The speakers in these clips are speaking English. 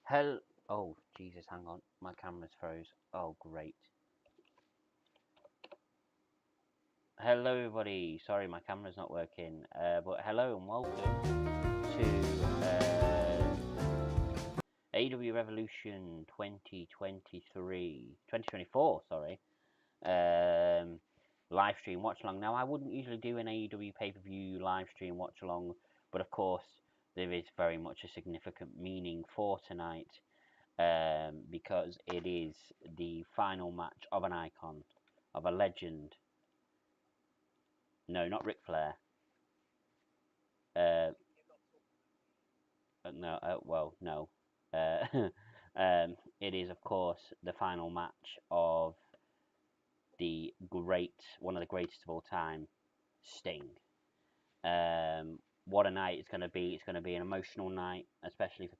Hell. Oh, Jesus, hang on. My camera's froze. Oh, great. Hello, everybody. Sorry, my camera's not working. But hello and welcome to AEW Revolution 2024, sorry. Live stream watch along. Now, I wouldn't usually do an AEW pay-per-view live stream watch along, but of course, there is very much a significant meaning for tonight. Because it is the final match of an icon, of a legend. No, not Ric Flair. No, well, no. It is, of course, the final match of one of the greatest of all time, Sting. What a night it's going to be. It's going to be an emotional night, especially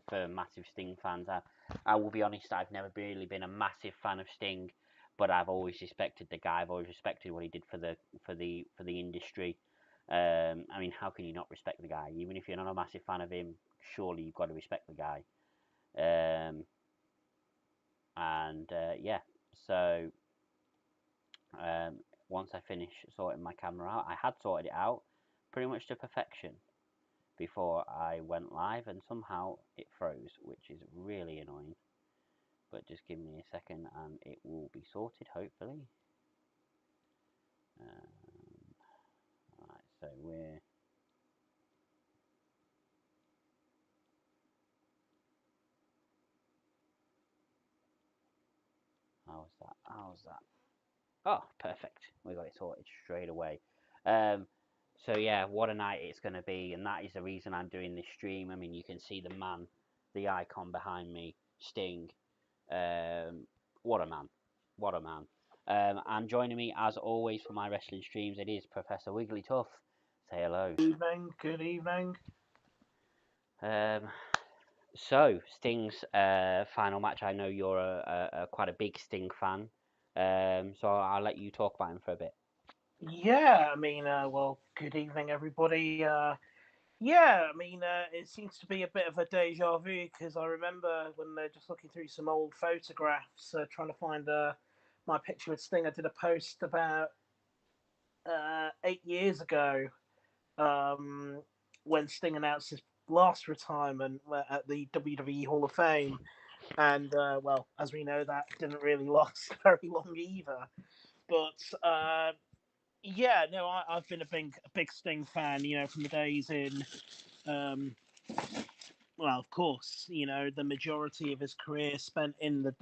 for massive Sting fans. I will be honest, I've never really been a massive fan of Sting, but I've always respected the guy. I've always respected what he did for the industry. I mean, how can you not respect the guy? Even if you're not a massive fan of him, surely you've got to respect the guy. Yeah, so once I finish sorting my camera out, I had sorted it out pretty much to perfection before I went live, and somehow it froze, which is really annoying. But just give me a second and it will be sorted, hopefully. Alright, so we're... How's that? Oh, perfect. We got it sorted straight away. So yeah, what a night it's going to be, and that is the reason I'm doing this stream. I mean, you can see the man, the icon behind me, Sting. What a man. What a man. And joining me, as always, for my wrestling streams, it is Professor Wigglytuff. Say hello. Good evening. So, Sting's final match. I know you're quite a big Sting fan, so I'll let you talk about him for a bit. Yeah, I mean, well, good evening, everybody. It seems to be a bit of a deja vu because I remember when they're just looking through some old photographs, trying to find my picture with Sting. I did a post about 8 years ago when Sting announced his last retirement at the WWE Hall of Fame. And, well, as we know, that didn't really last very long either. But yeah, no, I've been a big Sting fan, from the days in, well, of course, the majority of his career spent in the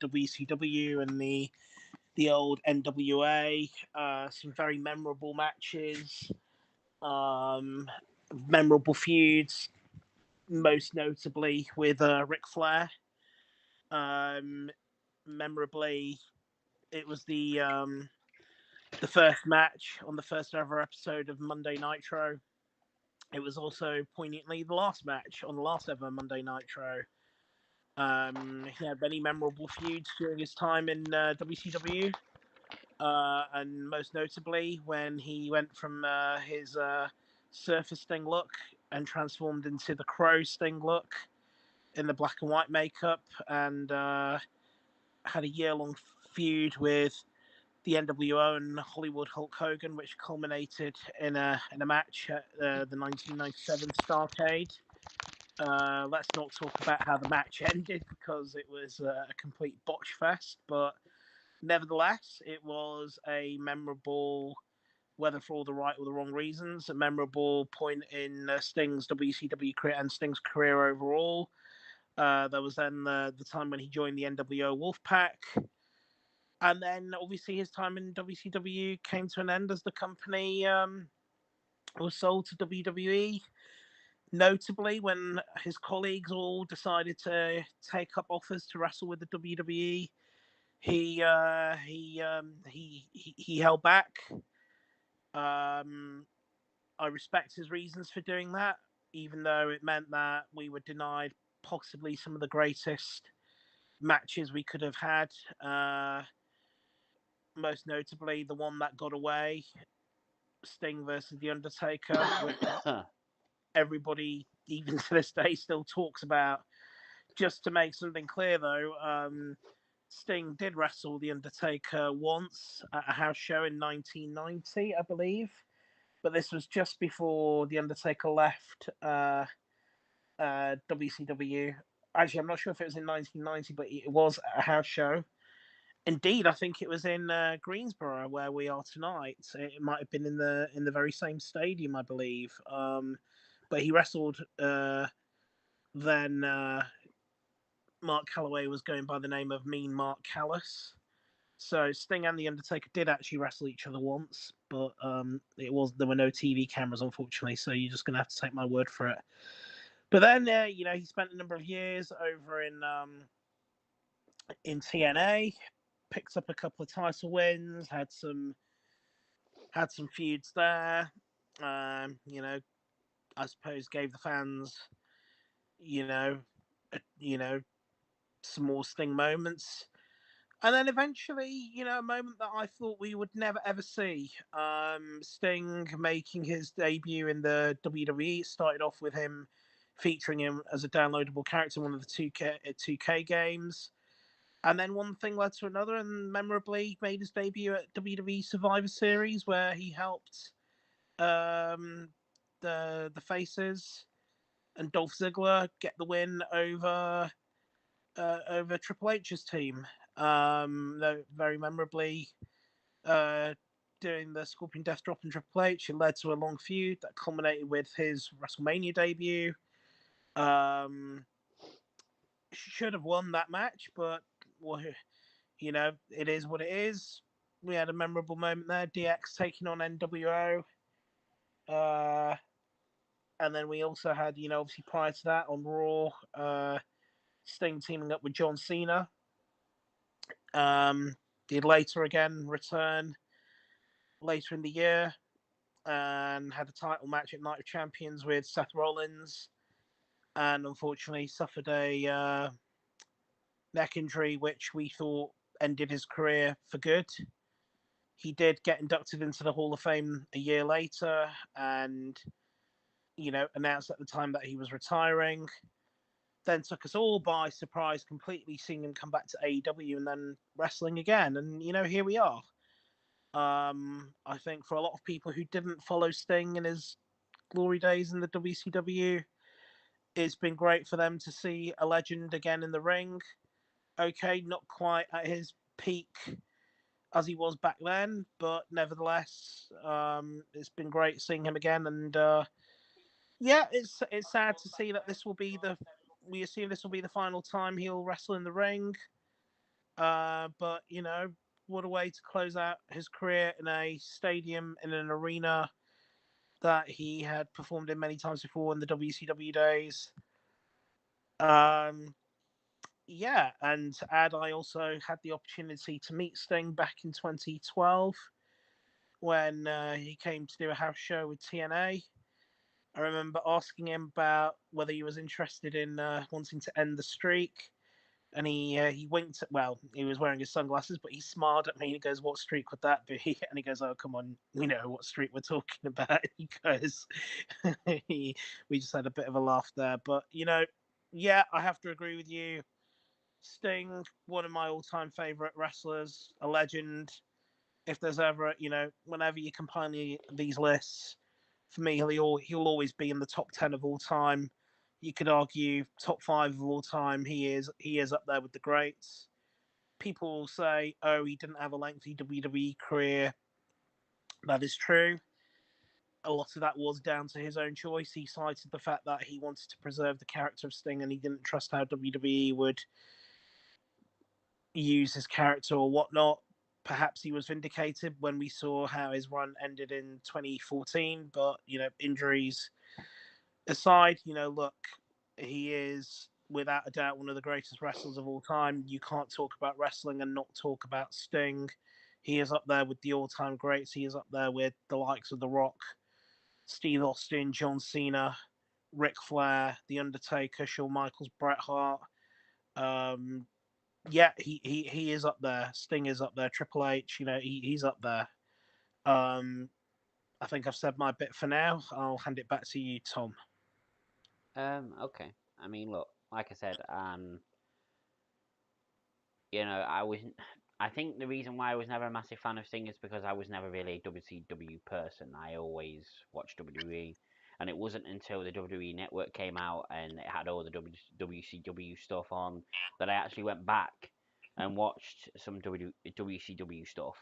WCW and the old NWA. Some very memorable matches, um, memorable feuds, most notably with Ric Flair. Um, Memorably, it was the first match on the first ever episode of Monday Nitro. It was also poignantly the last match on the last ever Monday Nitro. He had many memorable feuds during his time in WCW, and most notably when he went from his Surfer Sting look and transformed into the Crow Sting look in the black and white makeup, and had a year-long feud with the NWO and Hollywood Hulk Hogan, which culminated in a match at the 1997 Starrcade. Let's not talk about how the match ended because it was a complete botch fest, but nevertheless, it was a memorable, whether for all the right or the wrong reasons, a memorable point in Sting's WCW career and Sting's career overall. There was then the time when he joined the NWO Wolfpack. And then obviously his time in WCW came to an end as the company was sold to WWE. Notably, when his colleagues all decided to take up offers to wrestle with the WWE, he held back. I respect his reasons for doing that, even though it meant that we were denied possibly some of the greatest matches we could have had. Most notably, the one that got away, Sting versus The Undertaker, which everybody, even to this day, still talks about Just to make something clear, though, Sting did wrestle the Undertaker once at a house show in 1990, I believe, but this was just before the Undertaker left WCW. Actually, I'm not sure if it was in 1990, but it was a house show. Indeed, I think it was in Greensboro, where we are tonight. It might have been in the very same stadium, I believe. But he wrestled then. Mark Calloway was going by the name of Mean Mark Callis. So Sting and the Undertaker did actually wrestle each other once, but it was there were no TV cameras, unfortunately. So you're just gonna have to take my word for it. But then, he spent a number of years over in TNA, picked up a couple of title wins, had some feuds there. I suppose gave the fans, you know, you know, some more Sting moments. And then eventually, a moment that I thought we would never ever see. Sting making his debut in the WWE. Started off with him featuring him as a downloadable character in one of the 2K games. And then one thing led to another, and memorably made his debut at WWE Survivor Series, where he helped um, the Faces and Dolph Ziggler get the win over Triple H's team. Very memorably, uh, doing the Scorpion Death Drop and Triple H, it led to a long feud that culminated with his WrestleMania debut. Um, should have won that match, but well, it is what it is. We had a memorable moment there. DX taking on NWO. Uh, and then we also had, obviously prior to that on Raw, Sting teaming up with John Cena. Did later again return later in the year and had a title match at Night of Champions with Seth Rollins, and unfortunately suffered a neck injury, which we thought ended his career for good. He did get inducted into the Hall of Fame a year later, and announced at the time that he was retiring. Then took us all by surprise, completely seeing him come back to AEW and then wrestling again. And here we are. I think for a lot of people who didn't follow Sting in his glory days in the WCW, it's been great for them to see a legend again in the ring. Okay, not quite at his peak as he was back then, but nevertheless, it's been great seeing him again. And yeah, it's sad to see that this will be the we assume this will be the final time he'll wrestle in the ring. But what a way to close out his career in a stadium in an arena that he had performed in many times before in the WCW days. Um, yeah, and to add, I also had the opportunity to meet Sting back in 2012 when he came to do a house show with TNA. I remember asking him about whether he was interested in wanting to end the streak, and he winked. Well, he was wearing his sunglasses, but he smiled at me. And he goes, "What streak would that be?" And he goes, "Oh, come on, we know what streak we're talking about." He goes, "We just had a bit of a laugh there." But yeah, I have to agree with you. Sting, one of my all-time favorite wrestlers, a legend. If there's ever, whenever you compile these lists, for me, he'll always be in the top 10 of all time. You could argue top 5 of all time. He is up there with the greats. People will say, "Oh, he didn't have a lengthy WWE career." That is true. A lot of that was down to his own choice. He cited the fact that he wanted to preserve the character of Sting, and he didn't trust how WWE would use his character or whatnot. Perhaps he was vindicated when we saw how his run ended in 2014. But injuries aside, look, he is without a doubt one of the greatest wrestlers of all time. You can't talk about wrestling and not talk about Sting. He is up there with the all-time greats. He is up there with the likes of The Rock, Steve Austin, John Cena, Ric Flair, The Undertaker, Shawn Michaels, Bret Hart. Um, yeah, he is up there. Sting is up there. Triple H, he's up there. Um, I think I've said my bit for now. I'll hand it back to you, Tom. Okay. I mean, look. like I said, you know, I was. I think the reason why I was never a massive fan of Sting is because I was never really a WCW person. I always watched WWE, and it wasn't until the WWE Network came out and it had all the WCW stuff on that I actually went back and watched some WCW stuff.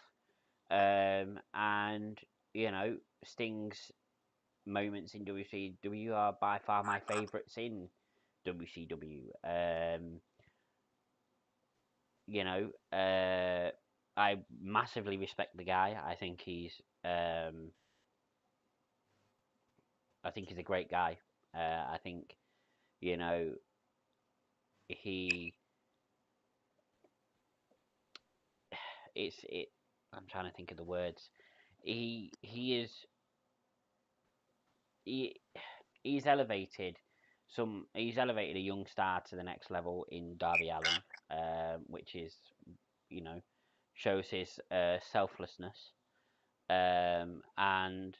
And you know, Sting's moments in WCW are by far my favourites in WCW. You know, I massively respect the guy. Um, I think he's a great guy. I think you know he it's it. I'm trying to think of the words. He is he he's elevated he's elevated a young star to the next level in Darby Allin, which is you know shows his selflessness. And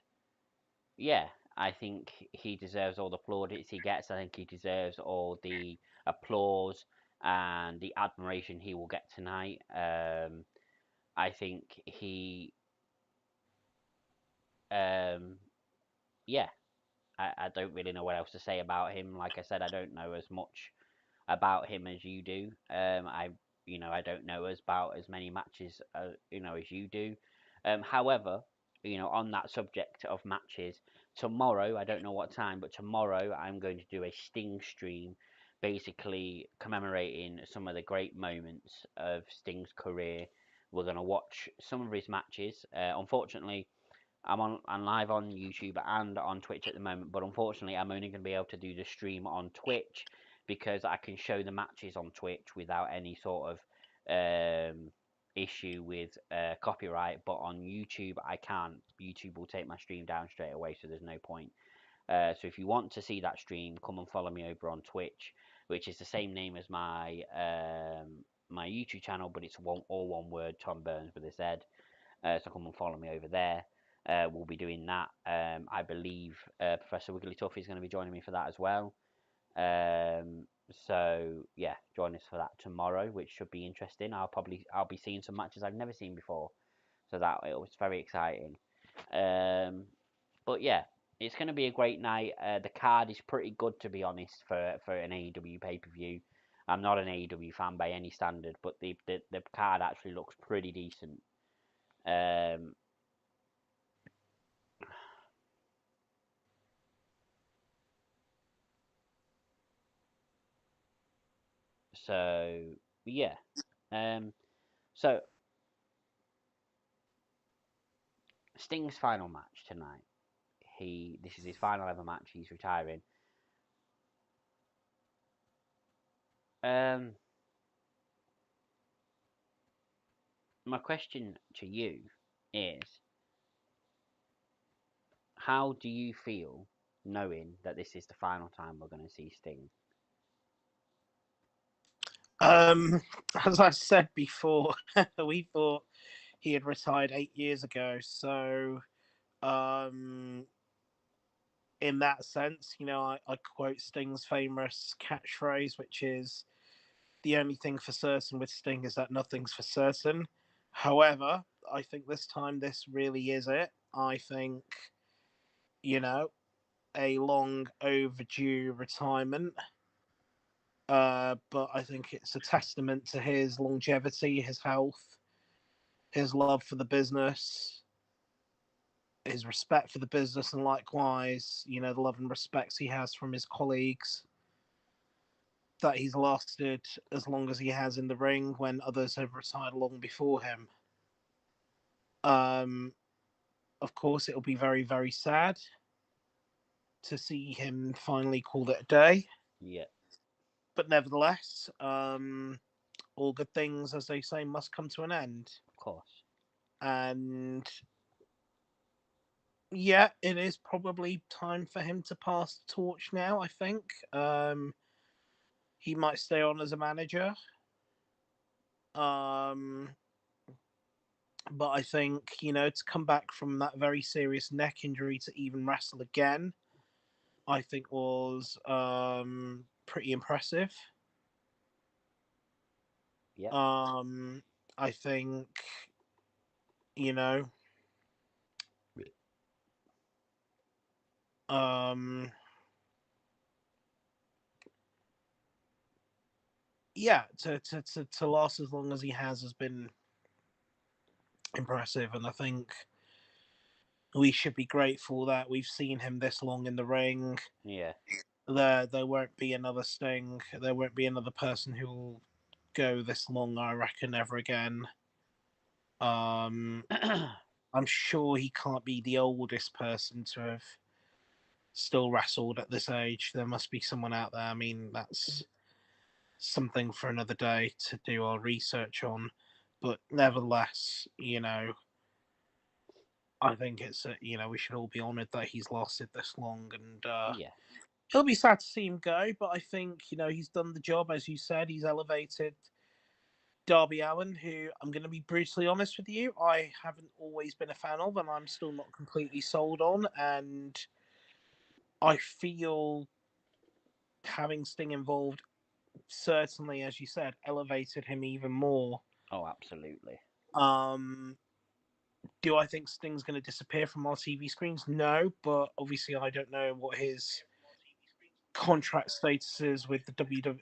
yeah, I think he deserves all the plaudits he gets. I think he deserves all the applause and the admiration he will get tonight. I think um, yeah, I don't really know what else to say about him. Like I said, I don't know as much about him as you do. I don't know about as many matches, as you do. However, on that subject of matches, tomorrow, I don't know what time, but tomorrow I'm going to do a Sting stream, basically commemorating some of the great moments of Sting's career. We're going to watch some of his matches. Unfortunately, I'm live on YouTube and on Twitch at the moment, but unfortunately, I'm only going to be able to do the stream on Twitch because I can show the matches on Twitch without any sort of issue with copyright. But on YouTube, I can't. YouTube will take my stream down straight away, so there's no point. So if you want to see that stream, come and follow me over on Twitch, which is the same name as my YouTube channel, but it's all one word, Tom Burns with a Z. So come and follow me over there. We'll be doing that. I believe Professor Wigglytuff is going to be joining me for that as well. So yeah, join us for that tomorrow, which should be interesting. I'll be seeing some matches I've never seen before, so that it was very exciting. Um, but yeah, it's going to be a great night. The card is pretty good to be honest for an AEW pay per view. I'm not an AEW fan by any standard, but the card actually looks pretty decent. Um, So yeah. Um. So Sting's final match tonight. This is his final ever match. He's retiring. Um. My question to you is, how do you feel knowing that this is the final time we're going to see Sting? Um, as I said before, we thought he had retired 8 years ago. So, um, in that sense, I quote Sting's famous catchphrase, which is the only thing for certain with Sting is that nothing's for certain. However, I think this time this really is it. I think, you know, a long overdue retirement. But I think it's a testament to his longevity, his health, his love for the business, his respect for the business, and likewise, the love and respect he has from his colleagues, that he's lasted as long as he has in the ring when others have retired long before him. Um, of course, it'll be very, very sad to see him finally call it a day. Yeah, But nevertheless, all good things, as they say, must come to an end. of course. And yeah, it is probably time for him to pass the torch now, I think. He might stay on as a manager. Um, but I think, to come back from that very serious neck injury to even wrestle again, I think was pretty impressive. Yep. Um, I think you know, um, yeah, to last as long as he has been impressive, and I think we should be grateful that we've seen him this long in the ring. Yeah. There won't be another Sting. There won't be another person who will go this long. I reckon ever again. Um, I'm sure he can't be the oldest person to have still wrestled at this age. There must be someone out there. I mean, that's something for another day to do our research on. But nevertheless, I think it's we should all be honoured that he's lasted this long, and Yeah. it'll be sad to see him go. But I think he's done the job, as you said. He's elevated Darby Allen, who I'm going to be brutally honest with you, I haven't always been a fan of, and I'm still not completely sold on. And I feel having Sting involved certainly, as you said, elevated him even more. Oh, absolutely. Um, do I think Sting's going to disappear from our TV screens? No, but obviously I don't know what his contract status is with the WWE.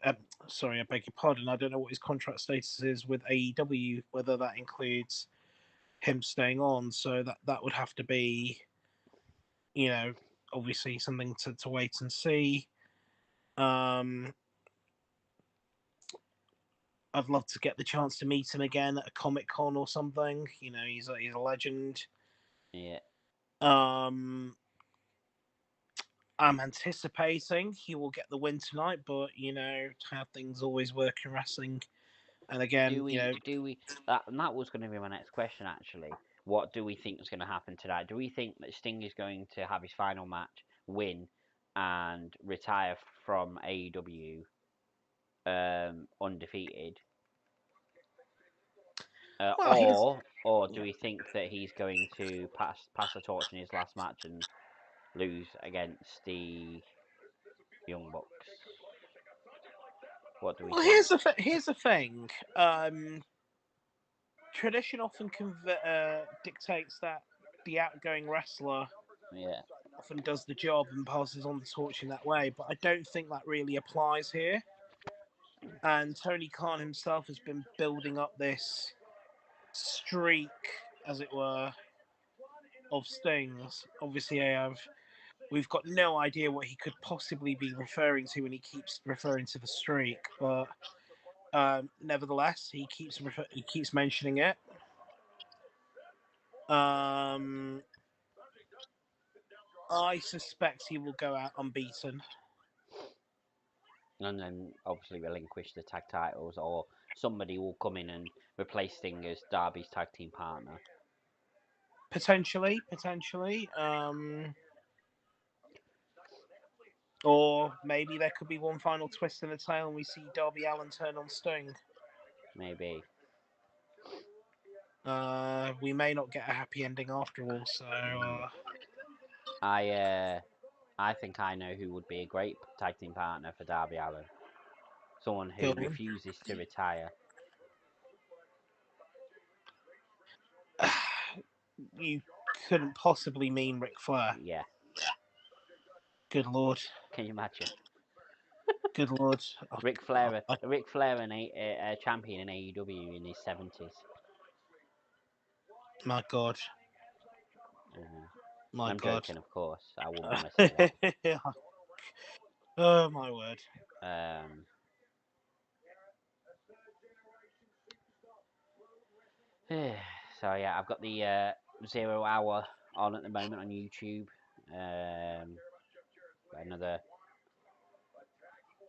Sorry, I beg your pardon. I don't know what his contract status is with AEW. Whether that includes him staying on, so that would have to be, you know, obviously something to wait and see. Um, I'd love to get the chance to meet him again at a Comic Con or something. He's a legend. Yeah. Um, I'm anticipating he will get the win tonight, but how things always work in wrestling. And Do again, we? Do we? That was going to be my next question, actually. What do we think is going to happen tonight? Do we think that Sting is going to have his final match, win, and retire from AEW undefeated, well, here's or do yeah. we think that he's going to pass the torch in his last match and lose against the Young Bucks? What do we Well, think? here's the thing. Tradition often dictates that the outgoing wrestler Yeah. often does the job and passes on the torch in that way, but I don't think that really applies here. And Tony Khan himself has been building up this streak, as it were, of stings. Obviously, we've got no idea what he could possibly be referring to when he keeps referring to the streak, but nevertheless, he keeps mentioning it. Um, I suspect he will go out unbeaten. And then obviously relinquish the tag titles, or somebody will come in and replace Sting as Darby's tag team partner. Potentially. Or maybe there could be one final twist in the tail and we see Darby Allen turn on Sting. Maybe. We may not get a happy ending after all, so Mm. I think I know who would be a great tag team partner for Darby Allen. Someone go who on. refuses to retire. You couldn't possibly mean Ric Flair. Yeah. Good lord. Can you imagine? Good lord. Ric Flair, a champion in AEW in his 70s. My god. Uh, My I'm god. joking, of course. I wouldn't want to say that. Oh my word. Um, so yeah, I've got the 0 hour on at the moment on YouTube. Another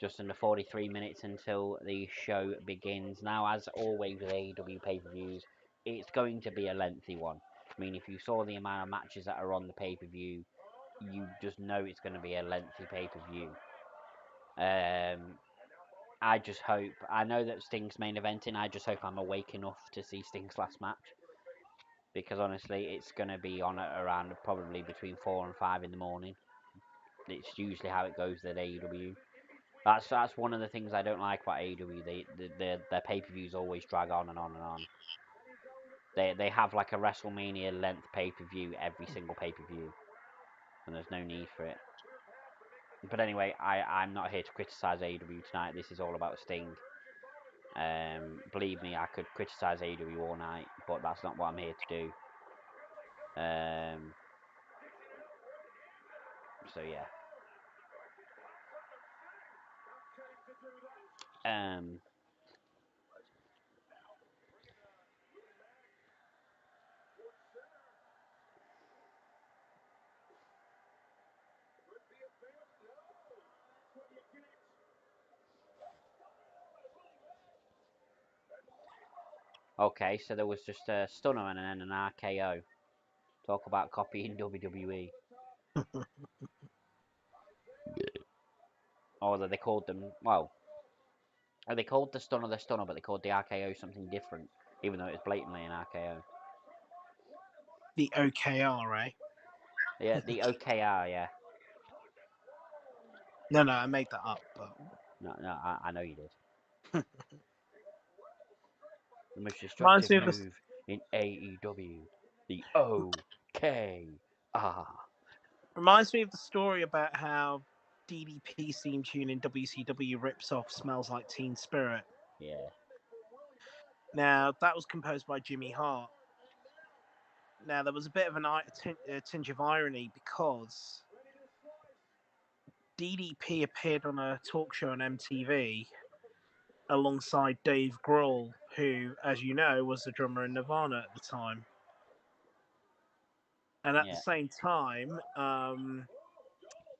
just under 43 minutes until the show begins. Now, as always with AEW pay-per-views, it's going to be a lengthy one. I mean, if you saw the amount of matches that are on the pay-per-view, you just know it's going to be a lengthy pay-per-view. I just hope. I know that Sting's main eventing. I just hope I'm awake enough to see Sting's last match, because honestly, it's going to be on at around probably between 4 and 5 in the morning. It's usually how it goes at AEW. That's one of the things I don't like about AEW. Their pay per views always drag on and on and on. They have like a WrestleMania length pay per view every single pay per view, and there's no need for it. But anyway, I'm not here to criticize AEW tonight. This is all about Sting. Believe me, I could criticize AEW all night, but that's not what I'm here to do. Um, so yeah. Um, okay, so there was just a stunner and then an RKO. Talk about copying WWE. Or that they called them, well, they called the stunner, but they called the RKO something different, even though it was blatantly an RKO. The OKR, right? Yeah, the OKR, yeah. No, I made that up. But No, I know you did. The most reminds destructive me of the move in AEW, the OKR. reminds me of the story about how DDP's theme tune in WCW rips off "Smells Like Teen Spirit." Yeah, Now that was composed by Jimmy Hart. Now there was a bit of a tinge of irony because DDP appeared on a talk show on MTV alongside Dave Grohl, who, as you know, was the drummer in Nirvana at the time. And at the yeah, same time,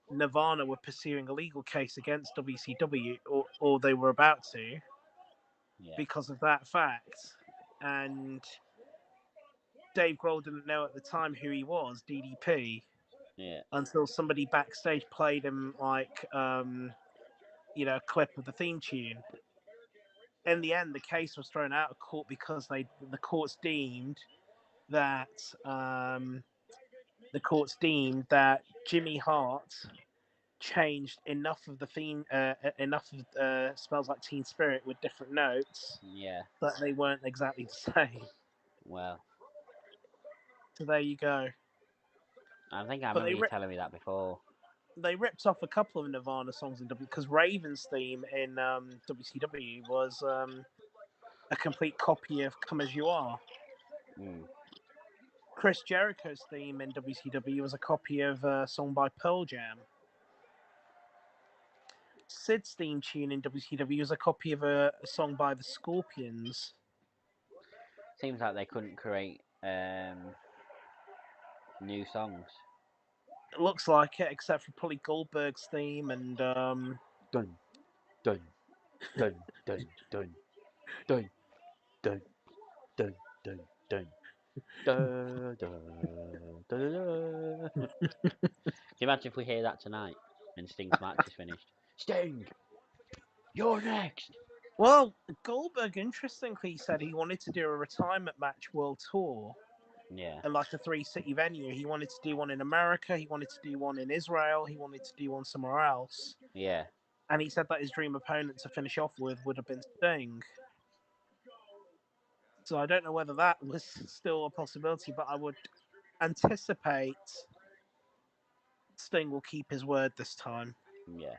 Nirvana were pursuing a legal case against WCW, or they were about to, yeah, because of that fact. And Dave Grohl didn't know at the time who he was, DDP, yeah, until somebody backstage played him a clip of the theme tune. In the end, the case was thrown out of court because the courts deemed that Jimmy Hart changed enough of the theme, enough of "Smells Like Teen Spirit" with different notes yeah. that they weren't exactly the same. Well, So there you go. I think I But remember you telling me that before. they ripped off a couple of Nirvana songs in W because Raven's theme in WCW was a complete copy of "Come As You Are." Mm. Chris Jericho's theme in WCW was a copy of a song by Pearl Jam. Sid's theme tune in WCW was a copy of a song by the Scorpions. Seems like they couldn't create new songs. It looks like it, except for probably Goldberg's theme and Dun dun dun dun dun dun dun dun dun dun. Da, da, da, da, da. Can you imagine if we hear that tonight and Sting's match is finished? Sting, you're next. well, Goldberg interestingly said he wanted to do a retirement match world tour Yeah, and like a 3-city venue. He wanted to do one in America, he wanted to do one in Israel, he wanted to do one somewhere else. yeah, And he said that his dream opponent to finish off with would have been Sting. So I don't know whether that was still a possibility, but I would anticipate Sting will keep his word this time. yeah.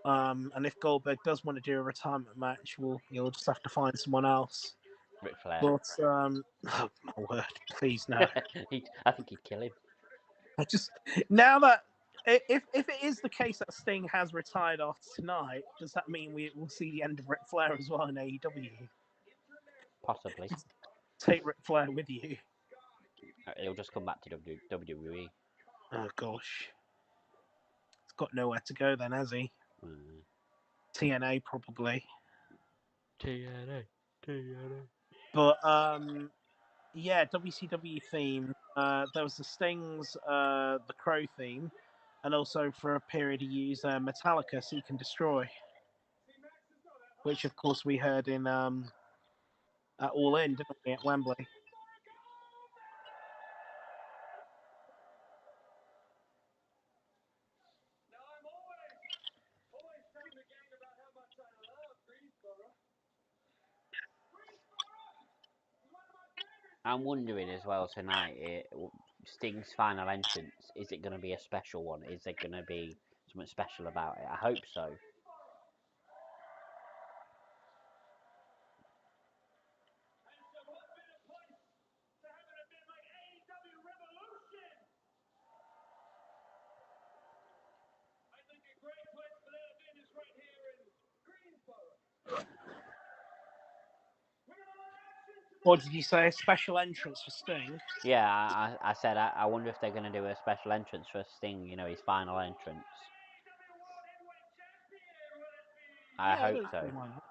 And if Goldberg does want to do a retirement match, you'll just have to find someone else. Ric Flair. But oh my word, please no. I think he'd kill him. I just now that if it is the case that Sting has retired after tonight, does that mean we will see the end of Ric Flair as well in AEW? Possibly. Take Ric Flair with you. He'll just come back to WWE. Oh gosh, he's got nowhere to go then, has he? Mm. TNA probably. TNA, TNA. But yeah, WCW theme. There was the Sting's the Crow theme, and also for a period he used Metallica Seek and Destroy, which of course we heard in at All In, didn't we, at Wembley? I'm wondering as well tonight, Sting's final entrance, is it going to be a special one? Is there going to be something special about it? I hope so. What did you say? A special entrance for Sting? Yeah, I said I wonder if they're going to do a special entrance for Sting, his final entrance. I Yeah, I hope don't so. see why not.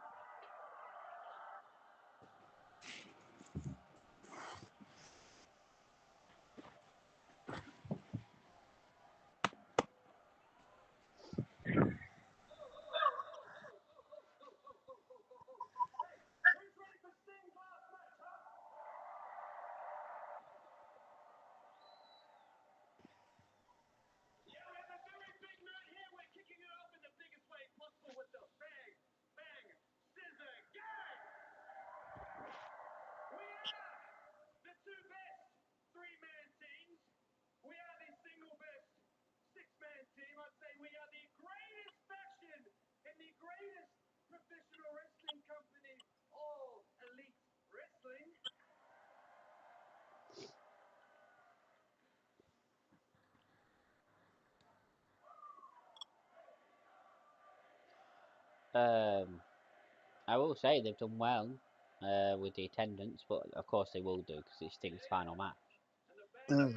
Um, I will say they've done well with the attendance, but of course they will do because it's Sting's final match. Mm.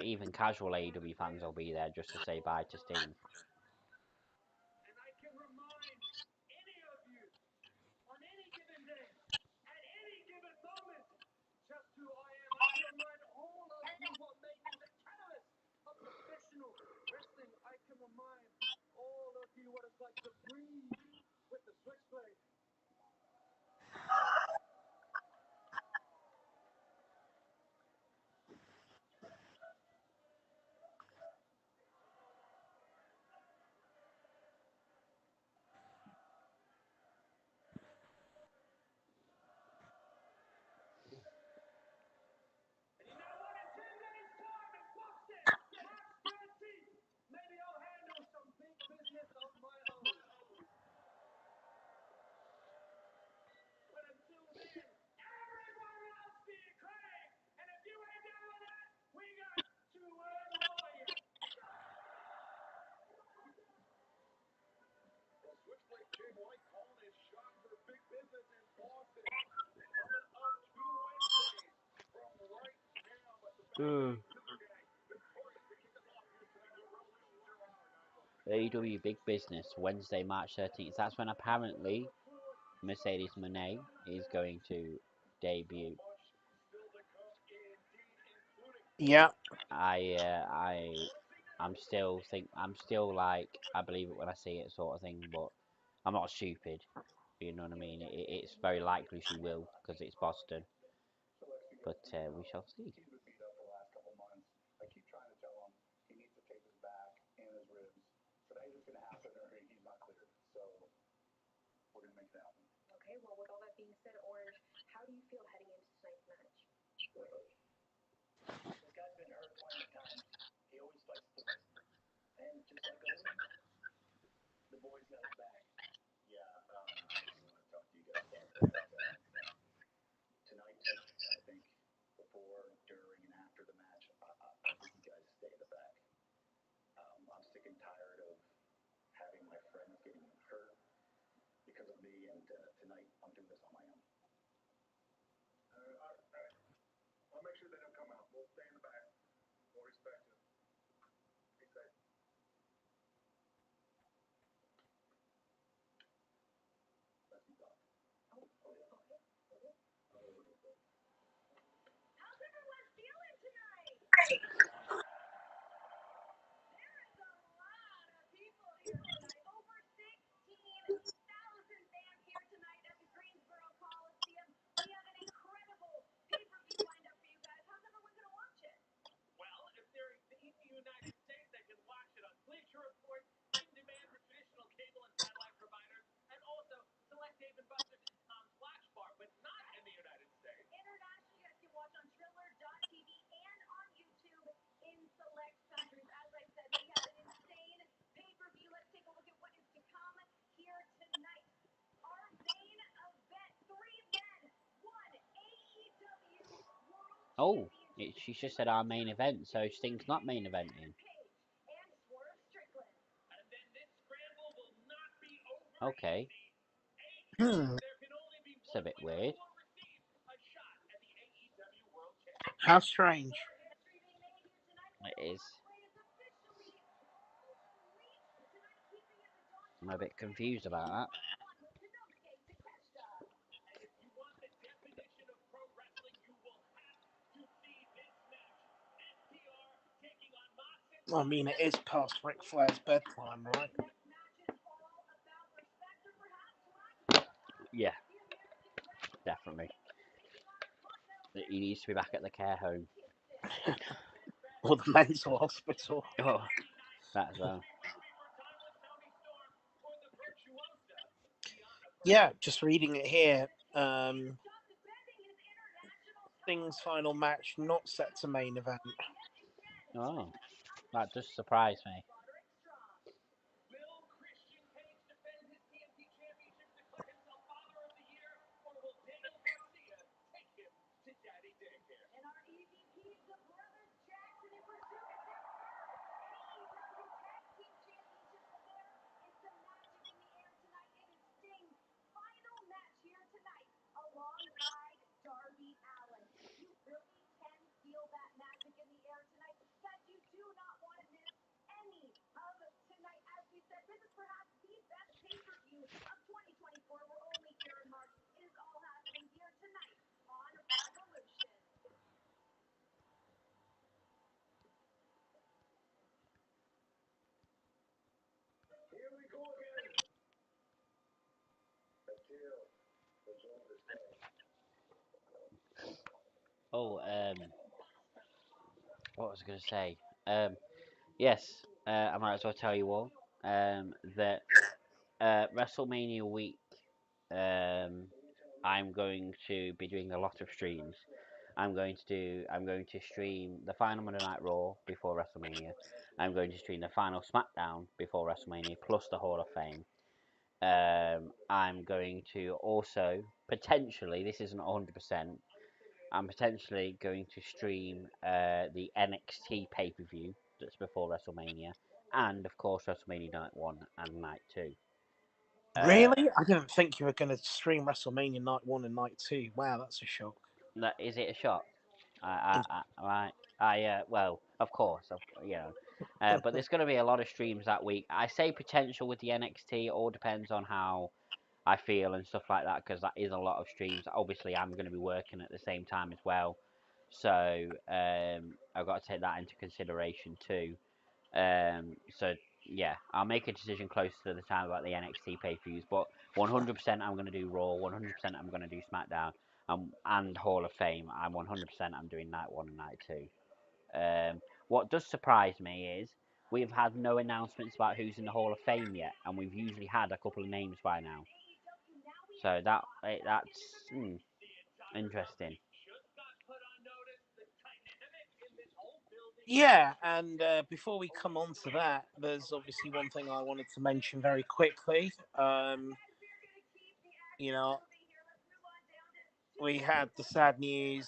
Even casual AEW fans will be there just to say bye to Sting. AEW Big Business, Wednesday, March 13th. That's when apparently Mercedes Moné is going to debut. Yeah. I'm still like I believe it when I see it sort of thing, but I'm not stupid. You know what I mean? It's very likely she will because it's Boston, but we shall see. Oh, she's just said our main event, so Sting's not main eventing. Okay, Hmm. it's a bit weird. How strange. It is. I'm a bit confused about that. I mean, it is past Ric Flair's bedtime, right? Yeah, definitely. He needs to be back at the care home. Or the mental hospital. Oh, that as well. Yeah, just reading it here. Sting's final match not set to main event. Oh, that does surprise me. Oh, what was I going to say? Yes, I might as well tell you all that WrestleMania week, um, I'm going to be doing a lot of streams. I'm going to stream the final Monday Night Raw before WrestleMania. I'm going to stream the final SmackDown before WrestleMania, plus the Hall of Fame. I'm going to also potentially, this isn't 100%, I'm potentially going to stream the NXT pay per view that's before WrestleMania, and of course WrestleMania Night 1 and Night 2. Uh, Really? I didn't think you were going to stream WrestleMania Night 1 and Night 2. Wow, that's a shock. is it a shot? Well, of course, but there's going to be a lot of streams that week. I say potential with the NXT, it all depends on how I feel and stuff like that, because that is a lot of streams. Obviously, I'm going to be working at the same time as well, so I've got to take that into consideration too. So yeah, I'll make a decision close to the time about the NXT pay-per-views, but 100% I'm going to do Raw, 100% I'm going to do SmackDown, and Hall of Fame. I'm 100% I'm doing Night 1 and Night 2. What does surprise me is we've had no announcements about who's in the Hall of Fame yet, and we've usually had a couple of names by now. So that's interesting. Yeah, and before we come on to that, there's obviously one thing I wanted to mention very quickly. You know, we had the sad news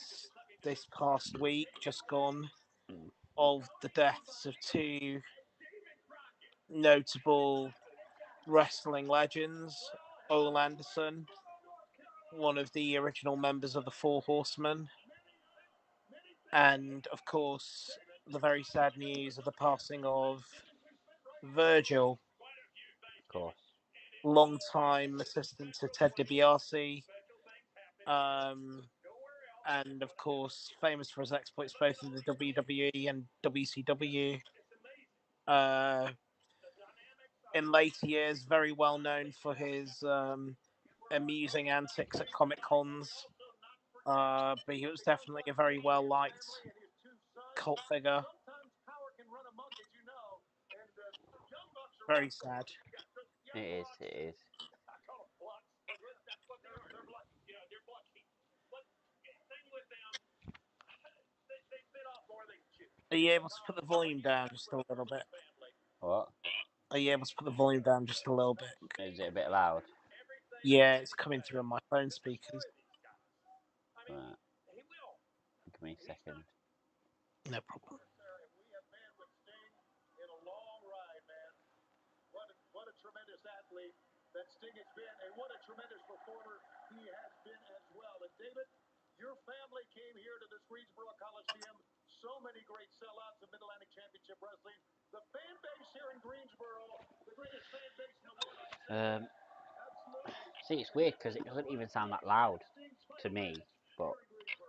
this past week, just gone, Mm, of the deaths of two notable wrestling legends. Ole Anderson, one of the original members of the Four Horsemen, and of course, the very sad news of the passing of Virgil, of course, long-time assistant to Ted DiBiase, um, and of course, famous for his exploits both in the WWE and WCW. Uh, in later years, very well known for his amusing antics at Comic Cons. But he was definitely a very well liked cult figure. Very sad. it is. It is. Are you able to put the volume down just a little bit? What? Are you able to put the volume down just a little bit? Is it a bit loud? Yeah, it's coming through on my phone speakers. Right. Give me a second. No problem. Um, See, it's weird because it doesn't even sound that loud to me, but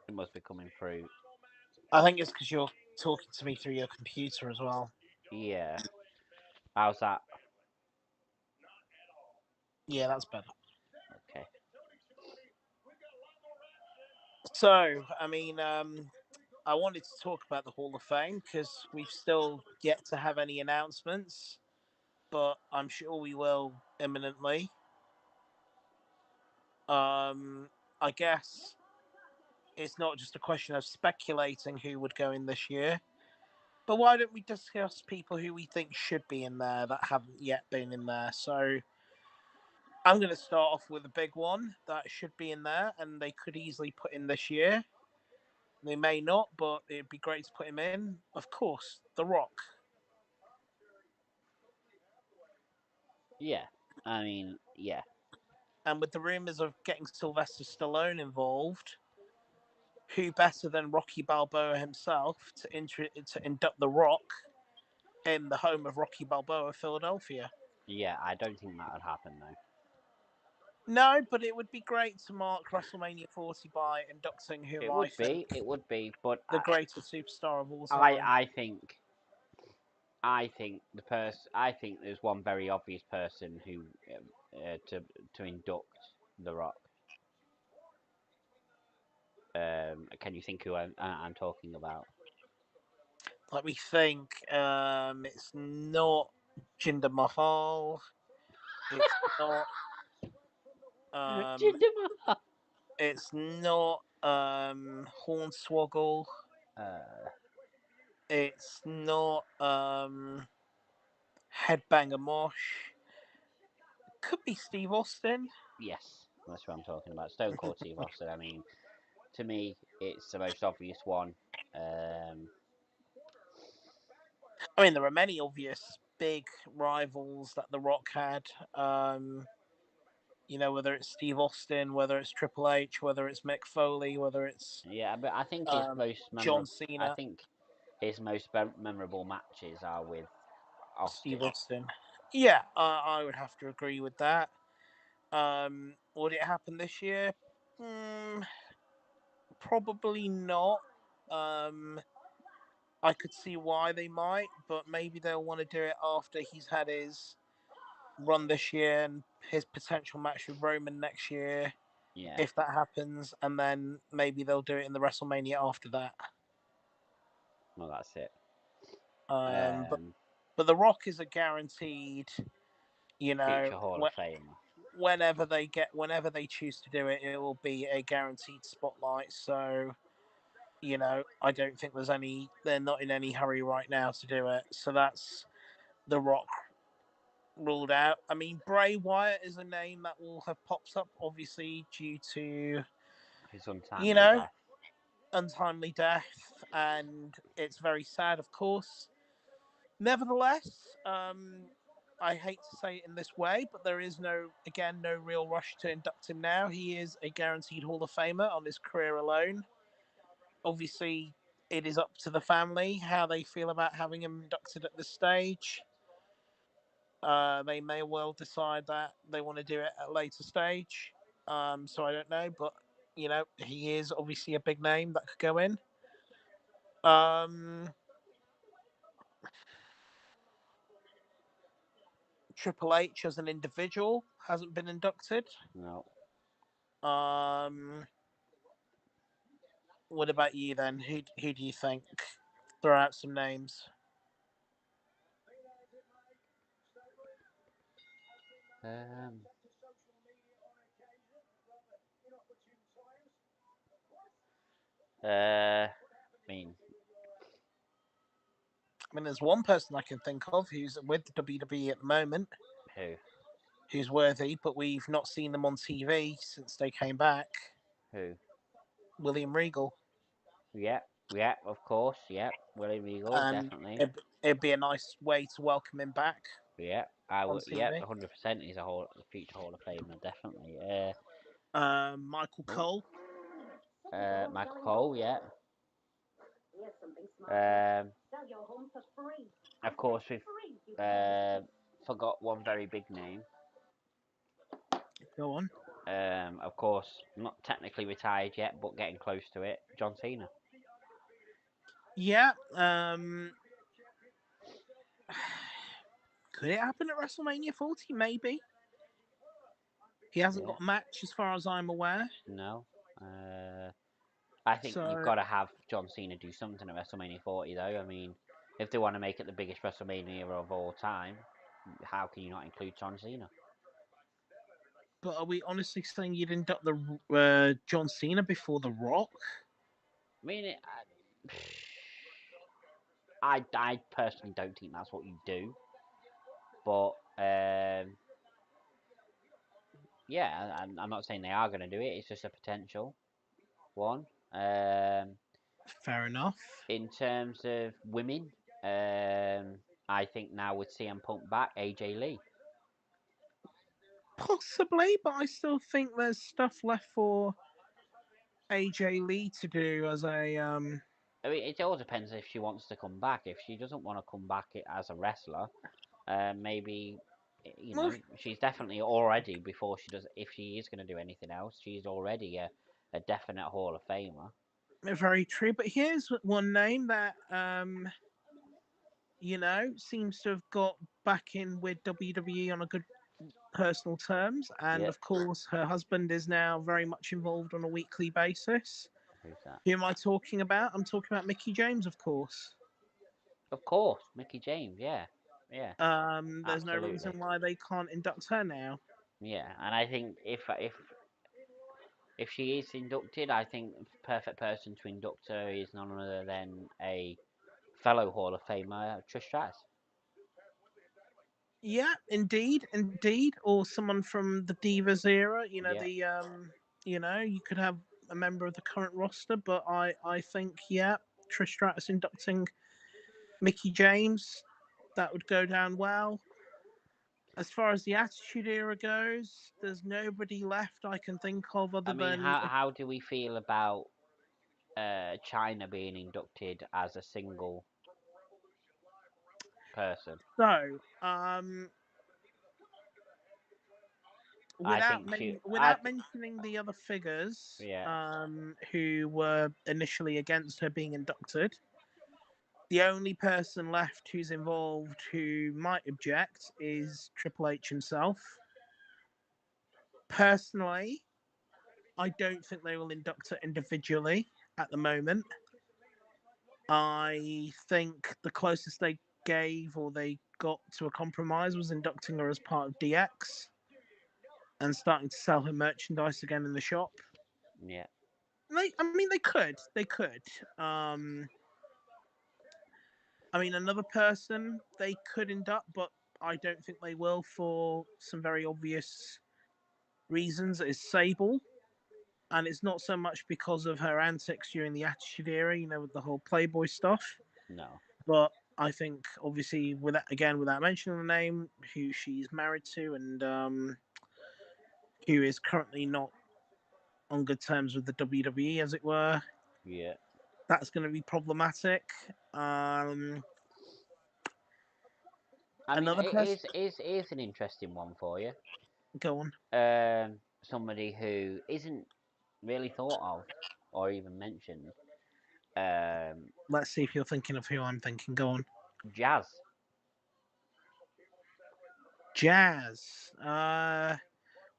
it must be coming through. I think it's because you're talking to me through your computer as well. Yeah. How's that? Yeah, that's better. Okay. So, I mean, I wanted to talk about the Hall of Fame because we've still yet to have any announcements, but I'm sure we will imminently. I guess it's not just a question of speculating who would go in this year, but why don't we discuss people who we think should be in there that haven't yet been in there? So I'm going to start off with a big one that should be in there, and they could easily put in this year. They may not, but it'd be great to put him in. Of course, The Rock. Yeah. I mean, yeah. And with the rumors of getting Sylvester Stallone involved, who better than Rocky Balboa himself to induct The Rock in the home of Rocky Balboa, Philadelphia? Yeah, I don't think that would happen though. No, but it would be great to mark WrestleMania 40 by inducting whom I think It would be, but the greatest superstar of all I, time. I think, I think there's one very obvious person who, to induct The Rock. Can you think who I'm talking about? Let me think. It's not Jinder Mahal. It's not. Um, Jinder Mahal. it's not. Hornswoggle. Uh, It's not. Headbanger Mosh. Could be Steve Austin. yes, that's what I'm talking about. Stone Cold Steve Austin. I mean, to me, it's the most obvious one. Um, I mean, there are many obvious big rivals that The Rock had. Um, whether it's Steve Austin, whether it's Triple H, whether it's Mick Foley, whether it's yeah, but I think his um, most John memorable. I Cena, think his most memorable matches are with Steve Austin. Austin. Yeah, I would have to agree with that. Would it happen this year? Mm, probably not. Um, I could see why they might, but maybe they'll want to do it after he's had his run this year and his potential match with Roman next year, Yeah, if that happens, and then maybe they'll do it in the WrestleMania after that. well, that's it. Um, but Um, but The Rock is a guaranteed. Future Hall of Famer. Whenever they choose to do it, it will be a guaranteed spotlight. So I don't think they're not in any hurry right now to do it. So that's The Rock ruled out. I mean, Bray Wyatt is a name that will have popped up, obviously due to His you untimely know death. untimely death, and it's very sad, of course. Nevertheless, I hate to say it in this way, but there is no real rush to induct him now. He is a guaranteed Hall of Famer on his career alone. Obviously, it is up to the family how they feel about having him inducted at this stage. They may well decide that they want to do it at a later stage. So I don't know, but he is obviously a big name that could go in. Um, Triple H as an individual hasn't been inducted. No. Um, what about you then? Who do you think? Throw out some names. Um, I mean, I mean, there's one person I can think of who's with the WWE at the moment, who? who's worthy, but we've not seen them on TV since they came back. Who? William Regal. Yeah, yeah, of course. Yeah, Willie Regal, And definitely. it'd be a nice way to welcome him back Yeah, I on would. Yeah, TV. 100%. He's a future Hall of Famer, definitely. Michael Oh, Cole. Michael Cole. Yeah. Um, of course, we've forgot one very big name. Go on. Of course, not technically retired yet, but getting close to it. John Cena. Yeah. Could it happen at WrestleMania 40? Maybe. He hasn't Yeah. got a match as far as I'm aware. No. I think you've So, got to have John Cena do something at WrestleMania 40, though. I mean, if they want to make it the biggest WrestleMania of all time, how can you not include John Cena? but are we honestly saying you'd induct the John Cena before The Rock? I mean, I personally don't think that's what you do, but yeah, I'm not saying they are going to do it. It's just a potential one. Um, Fair enough. in terms of women, I think now with CM Punk back, AJ Lee. Possibly, but I still think there's stuff left for AJ Lee to do as a I mean, it all depends if she wants to come back. If she doesn't want to come back as a wrestler, maybe well, she's definitely already before she does. If she is going to do anything else, she's already a definite Hall of Famer. very true. But here's one name that seems to have got back in with WWE on a good personal terms, and Yeah, of course her husband is now very much involved on a weekly basis. who's that? Who am I talking about? I'm talking about Mickey James, of course. Of course, Mickey James. Yeah, yeah, There's no reason absolutely. why they can't induct her now. Yeah, and I think if she is inducted, I think the perfect person to induct her is none other than a fellow Hall of Famer, Trish Stratus. Yeah, indeed, indeed. Or someone from the Divas era. Yeah, You could have a member of the current roster, but I think yeah, Trish Stratus inducting Mickey James, that would go down well. As far as the Attitude Era goes, there's nobody left I can think of I other mean, than how do we feel about China being inducted as a single person? so. I think Without mentioning the other figures yeah, who were initially against her being inducted, the only person left who's involved who might object is Triple H himself. Personally, I don't think they will induct her individually at the moment. I think the closest they gave or they got to a compromise was inducting her as part of DX and starting to sell her merchandise again in the shop. yeah. I mean, they could. Um, I mean, another person they could induct, but I don't think they will for some very obvious reasons. Is Sable, and it's not so much because of her antics during the Attitude Era, with the whole Playboy stuff, No, but I think obviously without mentioning the name, who she's married to and who is currently not on good terms with the WWE, as it were, yeah. that's going to be problematic. Um, I mean, Another person, it is an interesting one for you. go on. Somebody who isn't really thought of or even mentioned. Um, Let's see if you're thinking of who I'm thinking. Go on. Jazz. Jazz.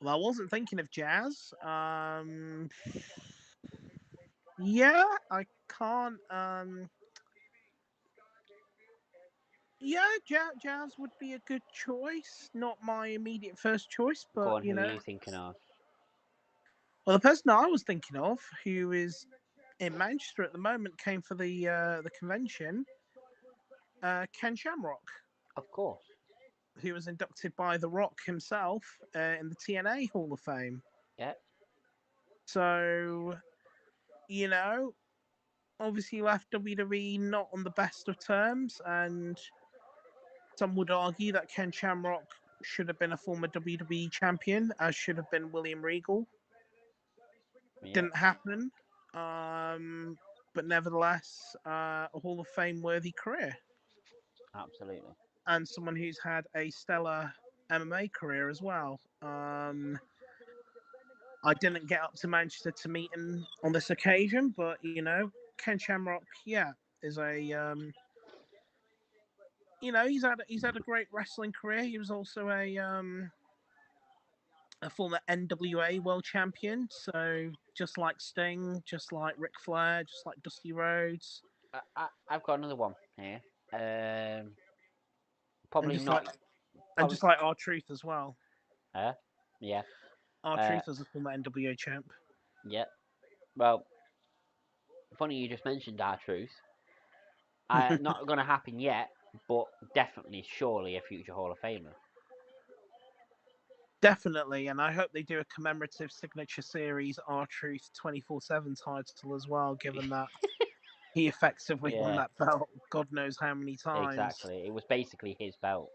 Well, I wasn't thinking of Jazz. Yeah, I can't. Yeah, Jazz would be a good choice. Not my immediate first choice, Go but on, who are you thinking of? well, the person I was thinking of, who is in Manchester at the moment, came for the convention. Ken Shamrock, Of course. who was inducted by The Rock himself in the TNA Hall of Fame. Yeah. So, you know, obviously left WWE not on the best of terms, and some would argue that Ken Shamrock should have been a former WWE champion, as should have been William Regal. Yeah, Didn't happen, um, but nevertheless, a Hall of Fame worthy career, absolutely. and someone who's had a stellar MMA career as well. I didn't get up to Manchester to meet him on this occasion, but Ken Shamrock, yeah, is he's had a great wrestling career. He was also a former NWA world champion. So just like Sting, just like Ric Flair, just like Dusty Rhodes, I've got another one here. Um, and probably just not. like Probably. R Truth as well. Uh, yeah. R Uh, Truth was a former NWA champ. yeah. Well, funny you just mentioned our truth. Not gonna happen yet, but definitely, surely a future Hall of Famer. Definitely, and I hope they do a commemorative signature series R Truth 24/7 title as well, given that he effectively won Yeah, that belt God knows how many times. exactly. It was basically his belt.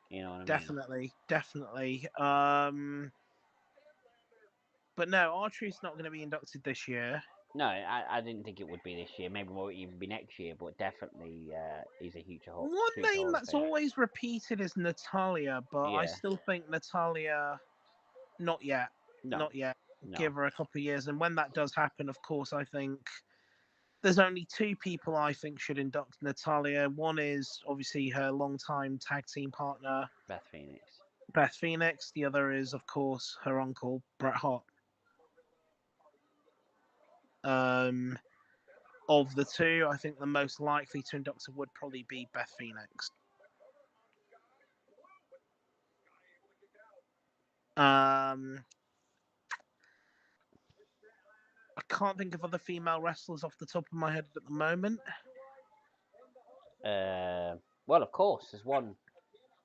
You know what I mean? Definitely, definitely. But no, Archery's not going to be inducted this year. No, I didn't think it would be this year. Maybe it won't even be next year, but definitely he's a One future name Hall of that's Fame. always repeated is Natalia, but I Yeah. still think Natalia, not yet, No. not yet. No. Give her a couple of years, and when that does happen, of course, I think there's only two people I think should induct Natalia. One is obviously her longtime tag team partner, Beth Phoenix. Beth Phoenix. The other is, of course, her uncle, Bret Hart. Um, of the two, I think the most likely to induct her would probably be Beth Phoenix. Um, I can't think of other female wrestlers off the top of my head at the moment. Uh, well, of course, there's one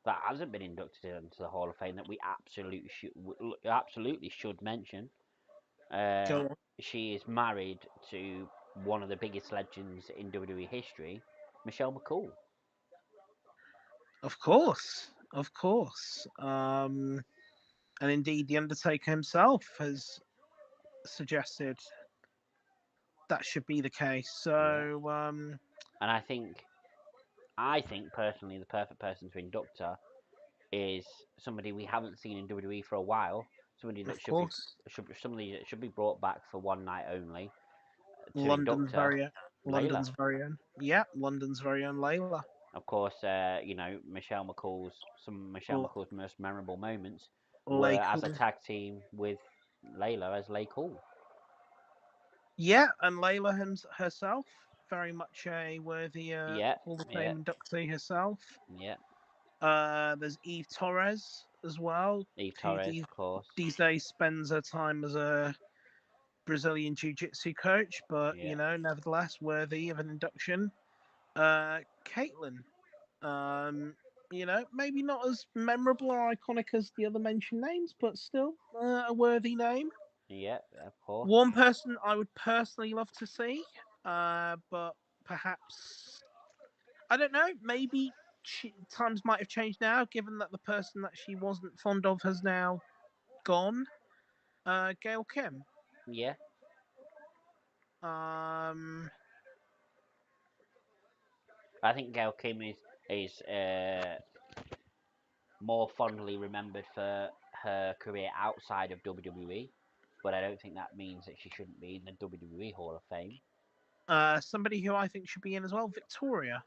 that hasn't been inducted into the Hall of Fame that we absolutely should mention. Uh, Go on. she is married to one of the biggest legends in WWE history, Michelle McCool. Of course, of course. And indeed, the Undertaker himself has suggested that should be the case. Yeah, So, and I think personally, the perfect person to induct her is somebody we haven't seen in WWE for a while. Somebody that of course, somebody that should be brought back for one night only to London's induct her, very, Layla. London's very own. Yeah, London's very own Layla. Of course, Michelle L- McCool's most memorable moments were as a Cool. tag team with Layla as Lay Cool. Yeah, and Layla herself, very much a worthy Yeah, Hall of yeah, Fame inductee herself. yeah. There's Eve Torres as well, Eve who Torres, of course. these days spends her time as a Brazilian Jiu-Jitsu coach, but Yeah, nevertheless worthy of an induction. Caitlin, um, maybe not as memorable or iconic as the other mentioned names, but still a worthy name. yeah, of course. One person I would personally love to see, but perhaps I don't know. Maybe times might have changed now, given that the person that she wasn't fond of has now gone. Gail Kim. Yeah, Um, I think Gail Kim is more fondly remembered for her career outside of WWE, but I don't think that means that she shouldn't be in the WWE Hall of Fame. somebody who I think should be in as well, Victoria,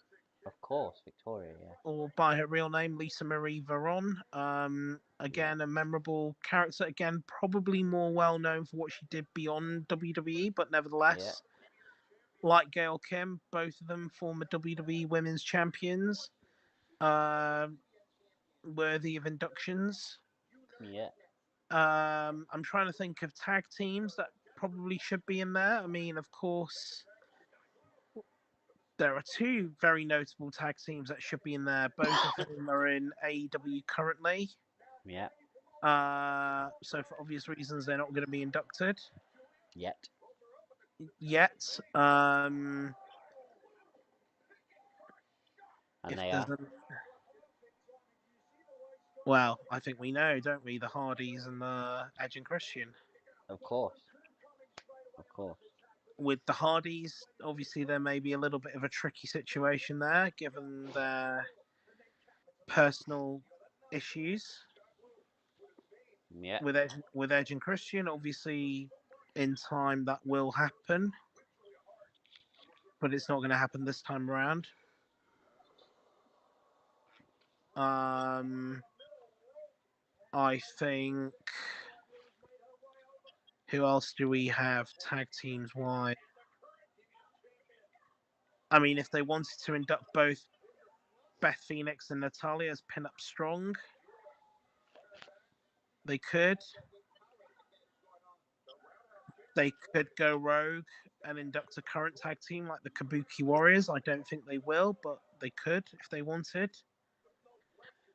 Of course, Victoria. Yeah, or by her real name, Lisa Marie Varon. yeah, Again, a memorable character. Again, probably more well known for what she did beyond WWE, but yeah, nevertheless, like Gail Kim, both of them former WWE Women's Champions, uh, worthy of inductions. yeah, I'm trying to think of tag teams that probably should be in there. I mean, of course, there are two very notable tag teams that should be in there, both of whom are in AEW currently. yeah. So for obvious reasons, they're not going to be inducted. Yet. yet. And If they there's are, a well, I think we know, don't we? The Hardys and the Edge and Christian. of course, of course. With the Hardys, obviously there may be a little bit of a tricky situation there, given their personal issues Yeah. with Edge and Christian. Obviously, in time that will happen, but it's not going to happen this time around. Um, I think who else do we have tag teams wise? I mean, if they wanted to induct both Beth Phoenix and Natalia as pin-up strong, they could. They could go rogue and induct a current tag team like the Kabuki Warriors. I don't think they will, but they could if they wanted.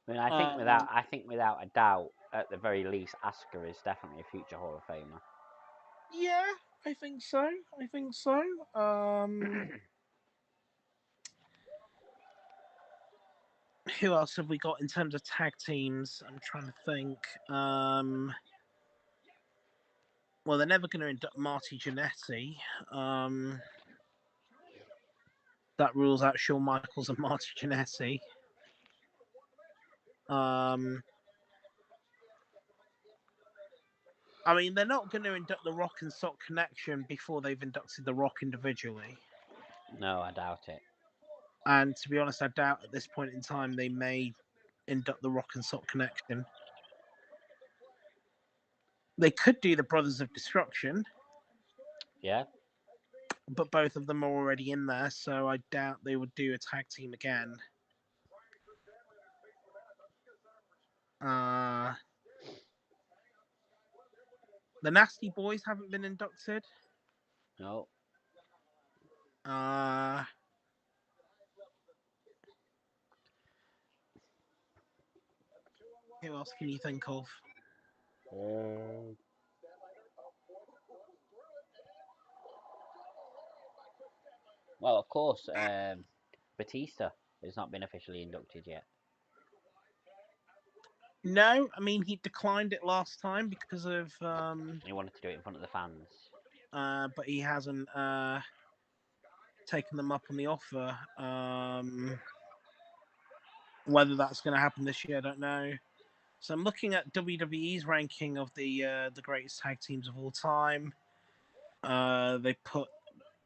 I mean, Um, I think without a doubt, at the very least, Asuka is definitely a future Hall of Famer. yeah, I think so. I think so. Who else have we got in terms of tag teams? I'm trying to think. Well, they're never going to induct Marty Jannetty. Um, that rules out Shawn Michaels and Marty Jannetty. Um, I mean, they're not going to induct the Rock and Sock Connection before they've inducted the Rock individually. No, I doubt it. And to be honest, I doubt at this point in time they may induct the Rock and Sock Connection. They could do the Brothers of Destruction, Yeah. but both of them are already in there, so I doubt they would do a tag team again. Uh, the Nasty Boys haven't been inducted. No. Uh, who else can you think of? Um, well, of course, Batista has not been officially inducted yet. No, I mean he declined it last time because of, He wanted to do it in front of the fans. but he hasn't taken them up on the offer. Whether that's going to happen this year, I don't know. So I'm looking at WWE's ranking of the greatest tag teams of all time. They put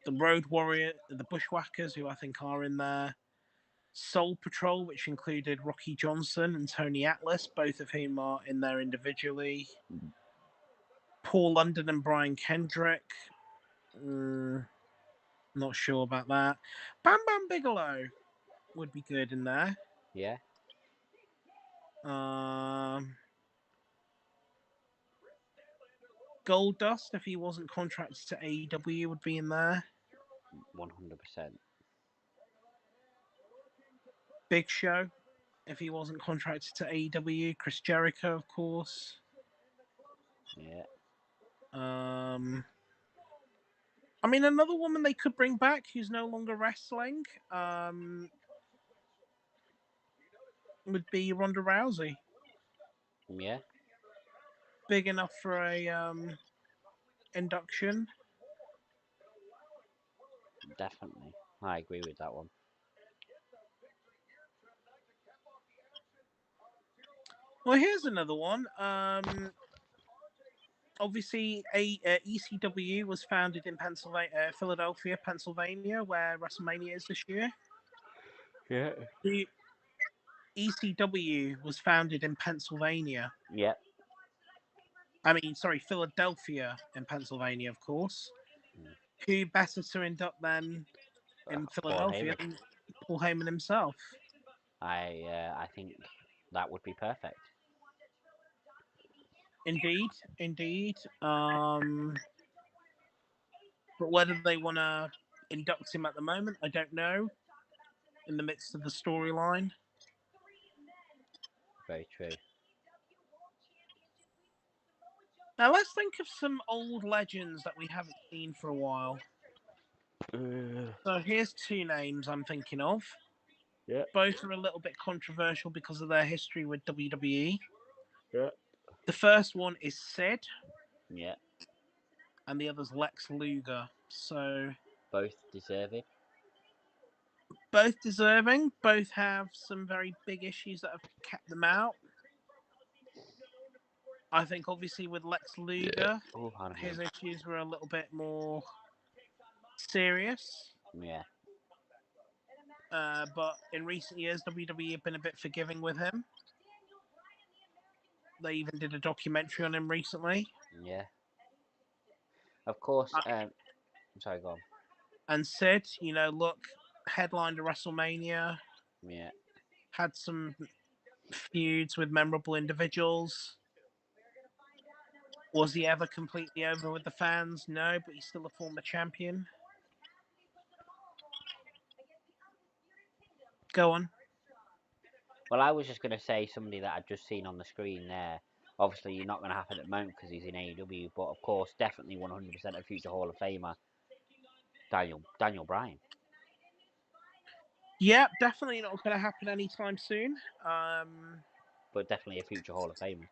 the Road Warrior, the Bushwhackers, who I think are in there. Soul Patrol, which included Rocky Johnson and Tony Atlas, both of whom are in there individually. Paul London and Brian Kendrick. Not sure about that. Bam Bam Bigelow would be good in there. Yeah. Um, Gold Dust, if he wasn't contracted to AEW, would be in there. 100%. Big Show, if he wasn't contracted to AEW. Chris Jericho, of course. Yeah. Um, I mean, another woman they could bring back who's no longer wrestling would be Ronda Rousey. Yeah. Big enough for a induction. Definitely. I agree with that one. Well, here's another one. Obviously, ECW was founded in Philadelphia, Pennsylvania, where WrestleMania is this year. Yeah. The ECW was founded in Pennsylvania. Yeah. I mean, sorry, Philadelphia in Pennsylvania, of course. Mm. Who better to induct than in Paul Philadelphia Heyman. than Paul Heyman himself? I think that would be perfect. Indeed, indeed. But whether they want to induct him at the moment, I don't know. In the midst of the storyline, Very true. Now let's think of some old legends that we haven't seen for a while. Uh, So here's two names I'm thinking of. yeah, Both are a little bit controversial because of their history with WWE. yeah, The first one is Sid, yeah. and the other's Lex Luger. So Both deserving. both deserving, both have some very big issues that have kept them out. I think obviously with Lex Luger, Oh, pardon me. his issues were a little bit more serious. Yeah, But in recent years, WWE have been a bit forgiving with him. They even did a documentary on him recently. yeah. Of course. Uh, I'm sorry, go on. and Sid, look, headlined a WrestleMania, Yeah. had some feuds with memorable individuals. Was he ever completely over with the fans? No, but he's still a former champion. Go on. Well, I was just going to say somebody that I'd just seen on the screen there. Obviously, not going to happen at the moment because he's in AEW, but of course, definitely 100% a future Hall of Famer, Daniel Bryan, Yeah, definitely not going to happen anytime soon. but definitely a future Hall of Famer.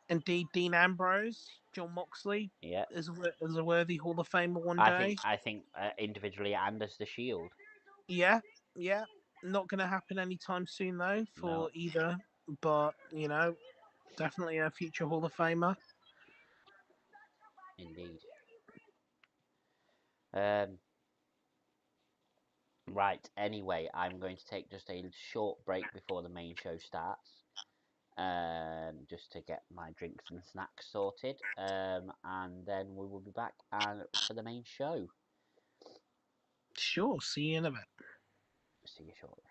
Indeed, Dean Ambrose, John Moxley Yeah, is a worthy Hall of Famer one I day. think I think individually and as the Shield. Yeah, yeah. Not going to happen anytime soon though for No, either. But definitely a future Hall of Famer. indeed. Um, right. Anyway, I'm going to take just a short break before the main show starts. Just to get my drinks and snacks sorted. And then we will be back for the main show. Sure. See you in a bit. See you shortly.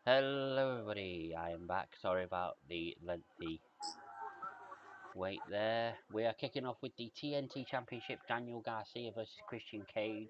Hello, everybody. I am back. Sorry about the lengthy wait there. We are kicking off with the TNT Championship. Daniel Garcia versus Christian Cage.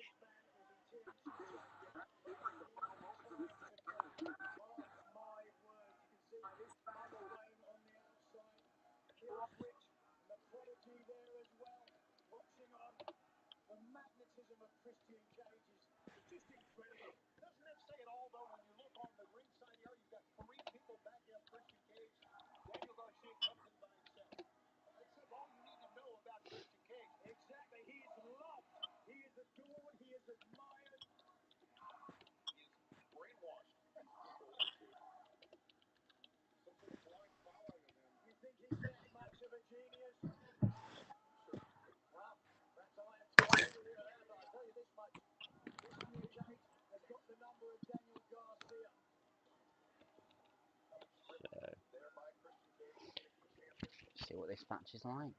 So, see what this match is like.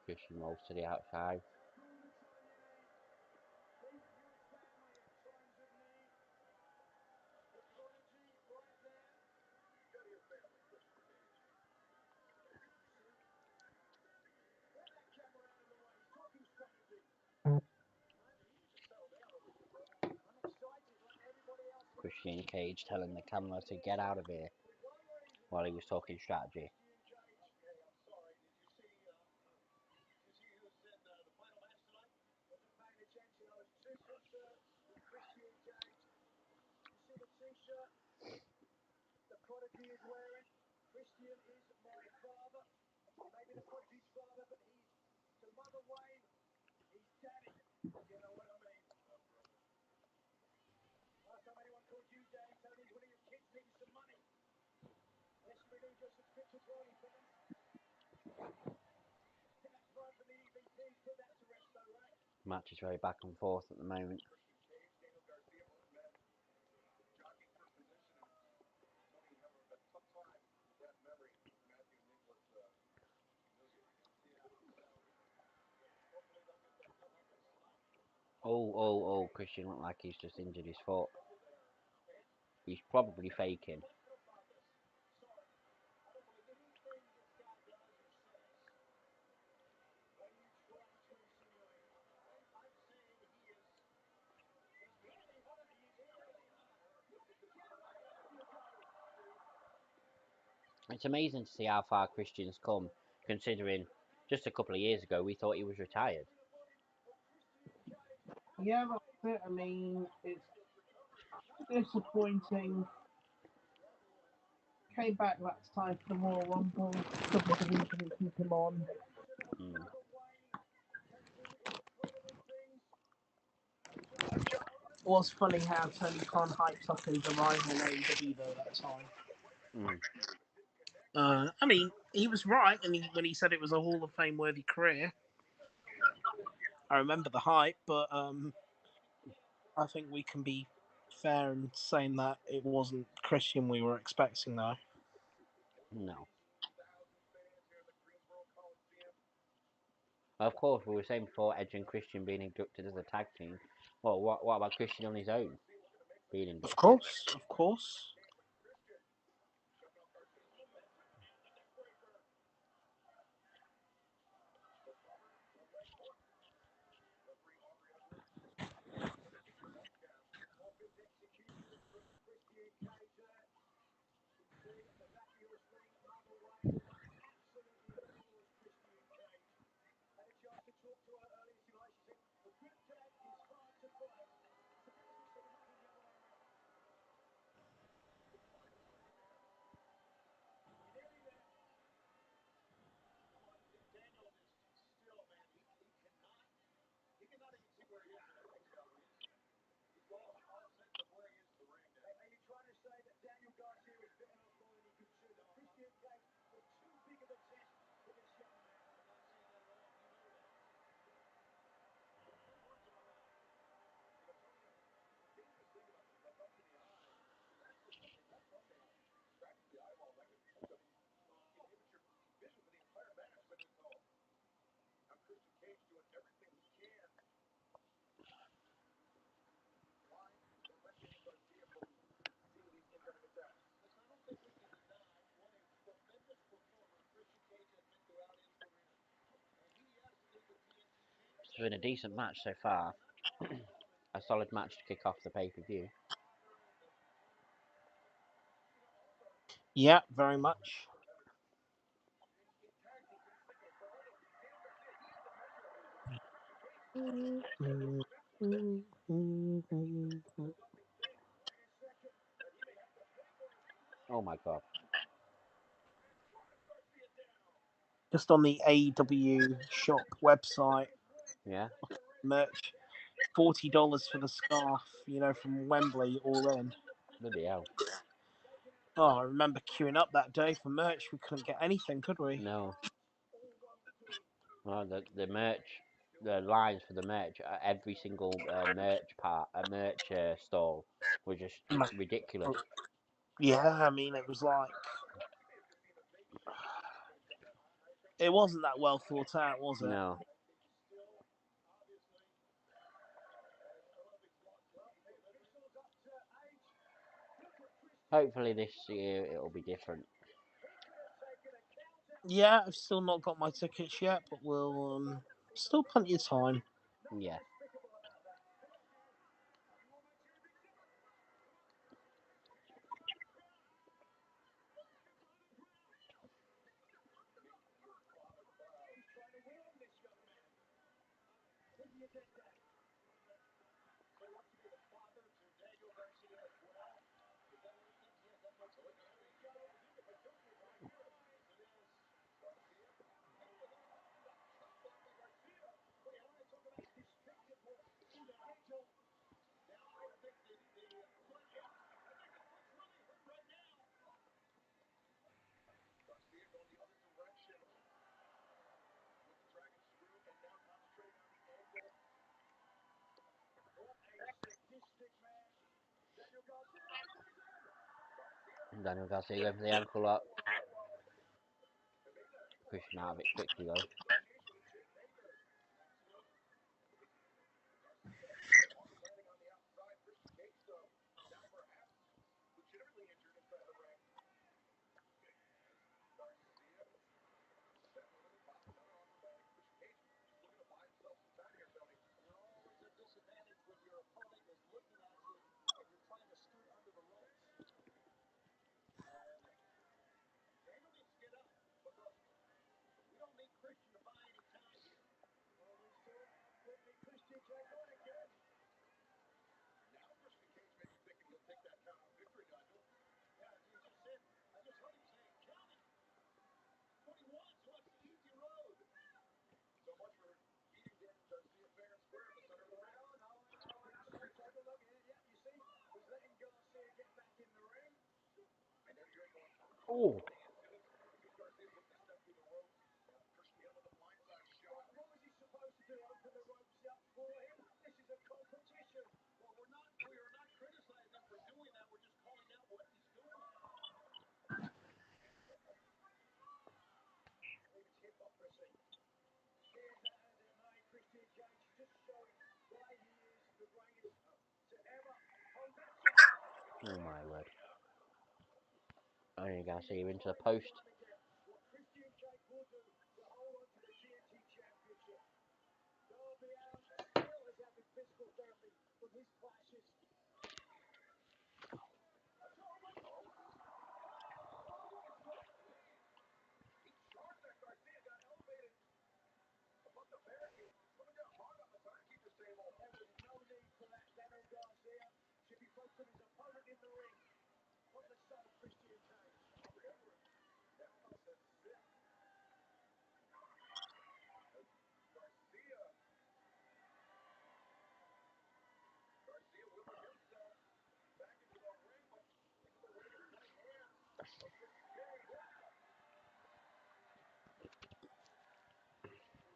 Christian rolls to the outside. Christian Cage telling the camera to get out of here while he was talking strategy. Match is very back and forth at the moment. Oh, Christian looked like he's just injured his foot. He's probably faking. It's amazing to see how far Christian's come, considering just a couple of years ago we thought he was retired. Yeah, that's it. I mean, it's disappointing. Came back that time for the Royal Rumble. WWE didn't keep him on. Mm. It was funny how Tony Khan hyped up his arrival in AEW though that time. Mm. I mean, he was right when he said it was a Hall of Fame worthy career. I remember the hype, but I think we can be fair in saying that it wasn't Christian we were expecting though. No. Of course, we were saying before Edge and Christian being inducted as a tag team. Well, what about Christian on his own being Of inducted? course, of course. has been a decent match so far. A solid match to kick off the pay-per-view. Yeah, very much. Oh my god. Just on the AEW shop website, Yeah? merch, $40 for the scarf, from Wembley, all in. Bloody hell. Oh, I remember queuing up that day for merch. We couldn't get anything, could we? No. Well, the merch, the lines for the merch at every single merch stall were just ridiculous. Yeah, I mean, it was like it wasn't that well thought out, was it? No. Hopefully this year it'll be different. Yeah, I've still not got my tickets yet, but we'll still plenty of time. Yeah. Daniel Garcia going for the ankle lock. Pushing out of it quickly though. Oh. Oh my word. Daniel Garcia into the post.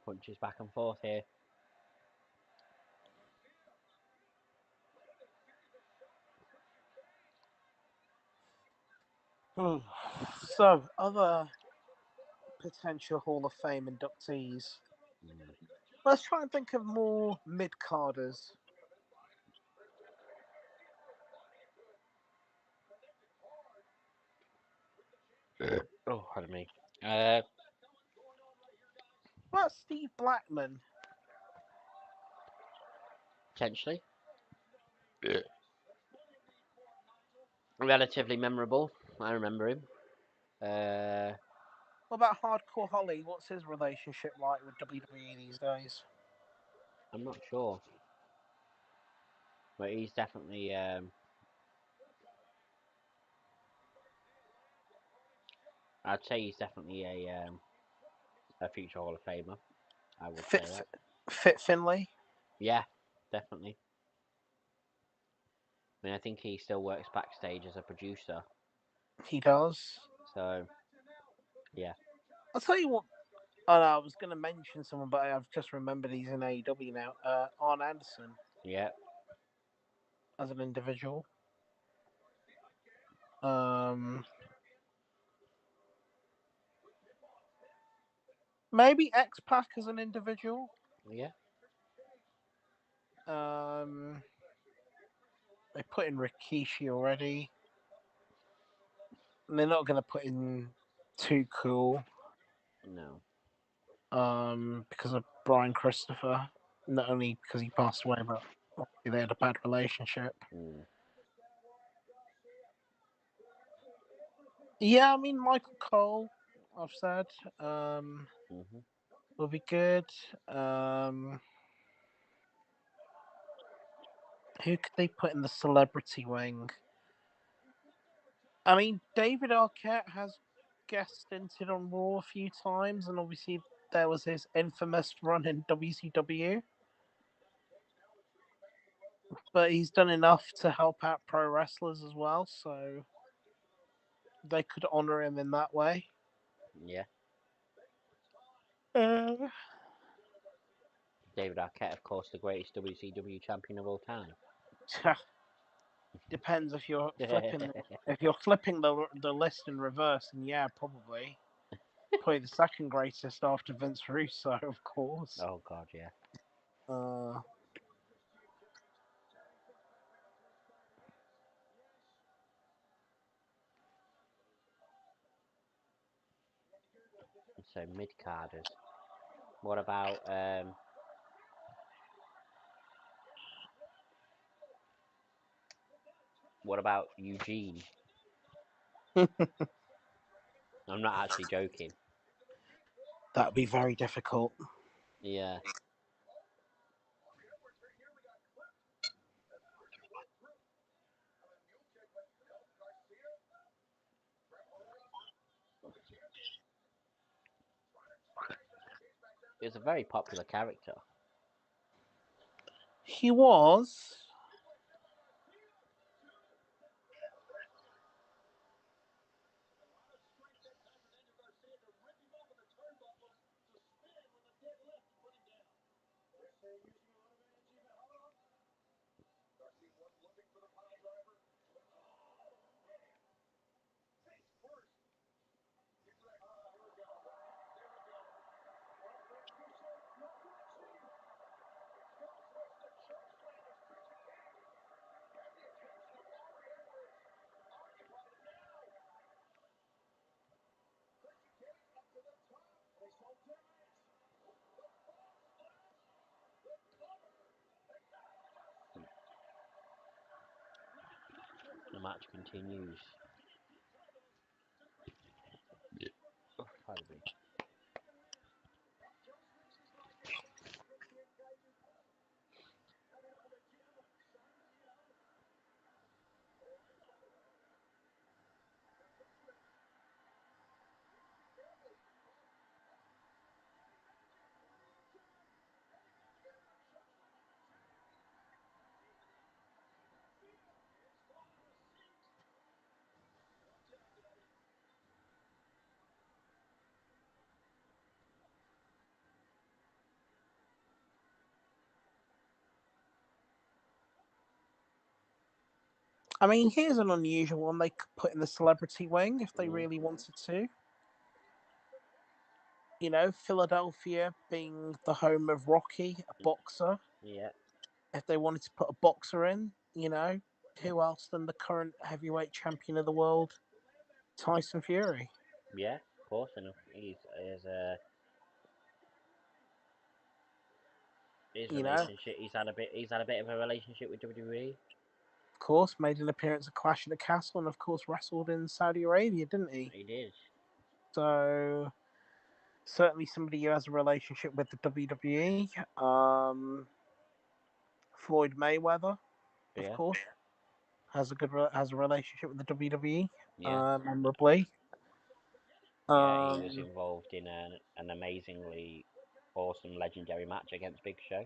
Punches back and forth here. So, other potential Hall of Fame inductees. Let's try and think of more mid carders. Oh, pardon me. Well, Steve Blackman. potentially. Relatively memorable. I remember him. Uh, What about Hardcore Holly? What's his relationship like with WWE these days? I'm not sure, but he's definitely. I'd say he's definitely a future Hall of Famer. I would say Fit, that. Fit Finlay? Yeah, definitely. I mean, I think he still works backstage as a producer. He does. So yeah, I'll tell you what. Oh no, I was going to mention someone, but I've just remembered he's in AEW now. Arn Anderson yeah, as an individual. Um, Maybe X Pac as an individual. yeah. Um, they put in Rikishi already. And they're not going to put in Too Cool. No. Because of Brian Christopher. Not only because he passed away, but they had a bad relationship. Mm. Yeah, I mean Michael Cole. I've said Mhm. will be good. Um, who could they put in the celebrity wing? I mean, David Arquette has guest stinted on Raw a few times, and obviously there was his infamous run in WCW. But he's done enough to help out pro wrestlers as well, so they could honor him in that way. Yeah. Uh, David Arquette, of course, the greatest WCW champion of all time. Depends if you're flipping the list in reverse, and yeah, probably the second greatest after Vince Russo, of course. Oh God, yeah. Uh, So mid carders. What about Eugene? I'm not actually joking. that would be very difficult. Yeah. He was a very popular character. He was. The match continues. Oh, pardon me. I mean, here's an unusual one they could put in the celebrity wing if they Mm. really wanted to. You know, Philadelphia being the home of Rocky, a boxer. Yeah. If they wanted to put a boxer in, who else than the current heavyweight champion of the world, Tyson Fury? Yeah. Of course enough. He's His You know, relationship. He's had a bit of a relationship with WWE. of course, made an appearance at Clash of the Castle, and of course wrestled in Saudi Arabia, didn't he? He did. So certainly somebody who has a relationship with the WWE. Floyd Mayweather, of Yeah. course, has a relationship with the WWE. Yeah. Memorably. Yeah. He was Um, involved in an amazingly awesome, legendary match against Big Show.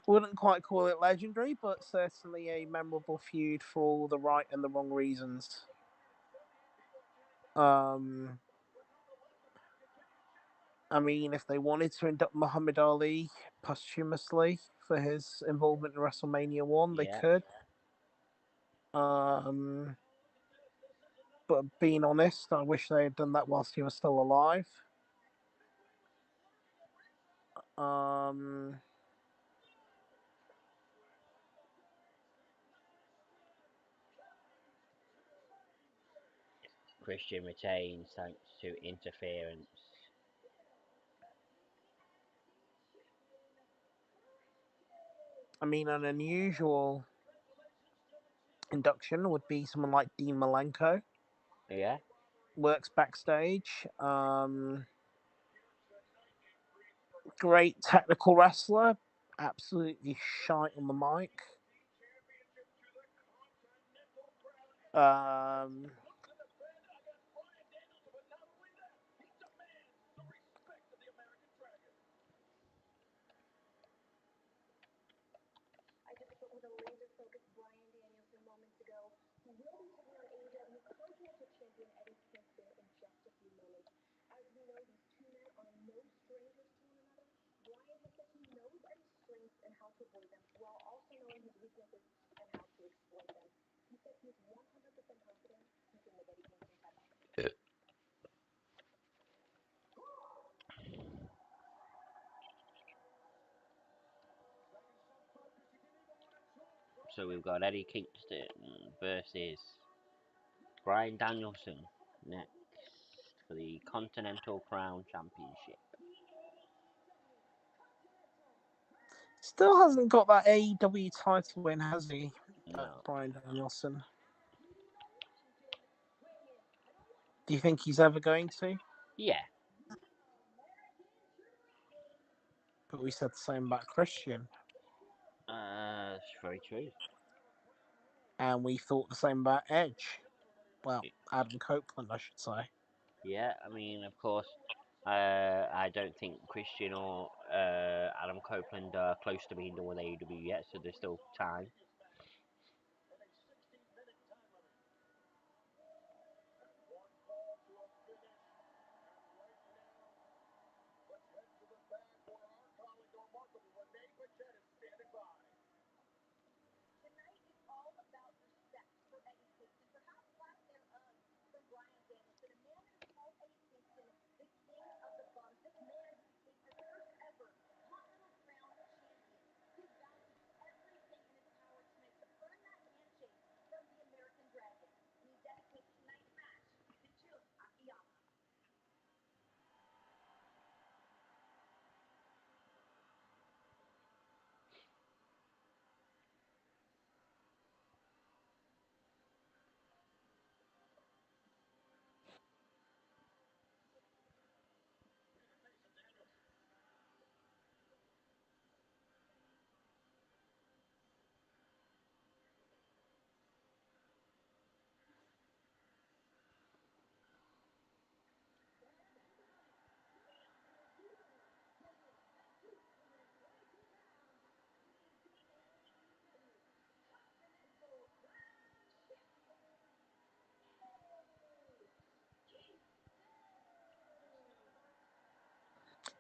wouldn't quite call it legendary, but certainly a memorable feud for all the right and the wrong reasons. Um, I mean, if they wanted to induct Muhammad Ali posthumously for his involvement in WrestleMania 1, they Yeah. could. Um, but being honest, I wish they had done that whilst he was still alive. Um, Christian retains thanks to interference. I mean, an unusual induction would be someone like Dean Malenko, Yeah. works backstage. Great technical wrestler, absolutely shite on the mic. Um, So we've got Eddie Kingston versus Brian Danielson next for the Continental Crown Championship. Still hasn't got that AEW title win, has he? No. Brian Danielson. Do you think he's ever going to? Yeah. But we said the same about Christian, That's very true. and we thought the same about Edge. Well, Adam Copeland, I should say. Yeah, I mean, of course, I don't think Christian or Adam Copeland are close to being done with AEW yet, so there's still time.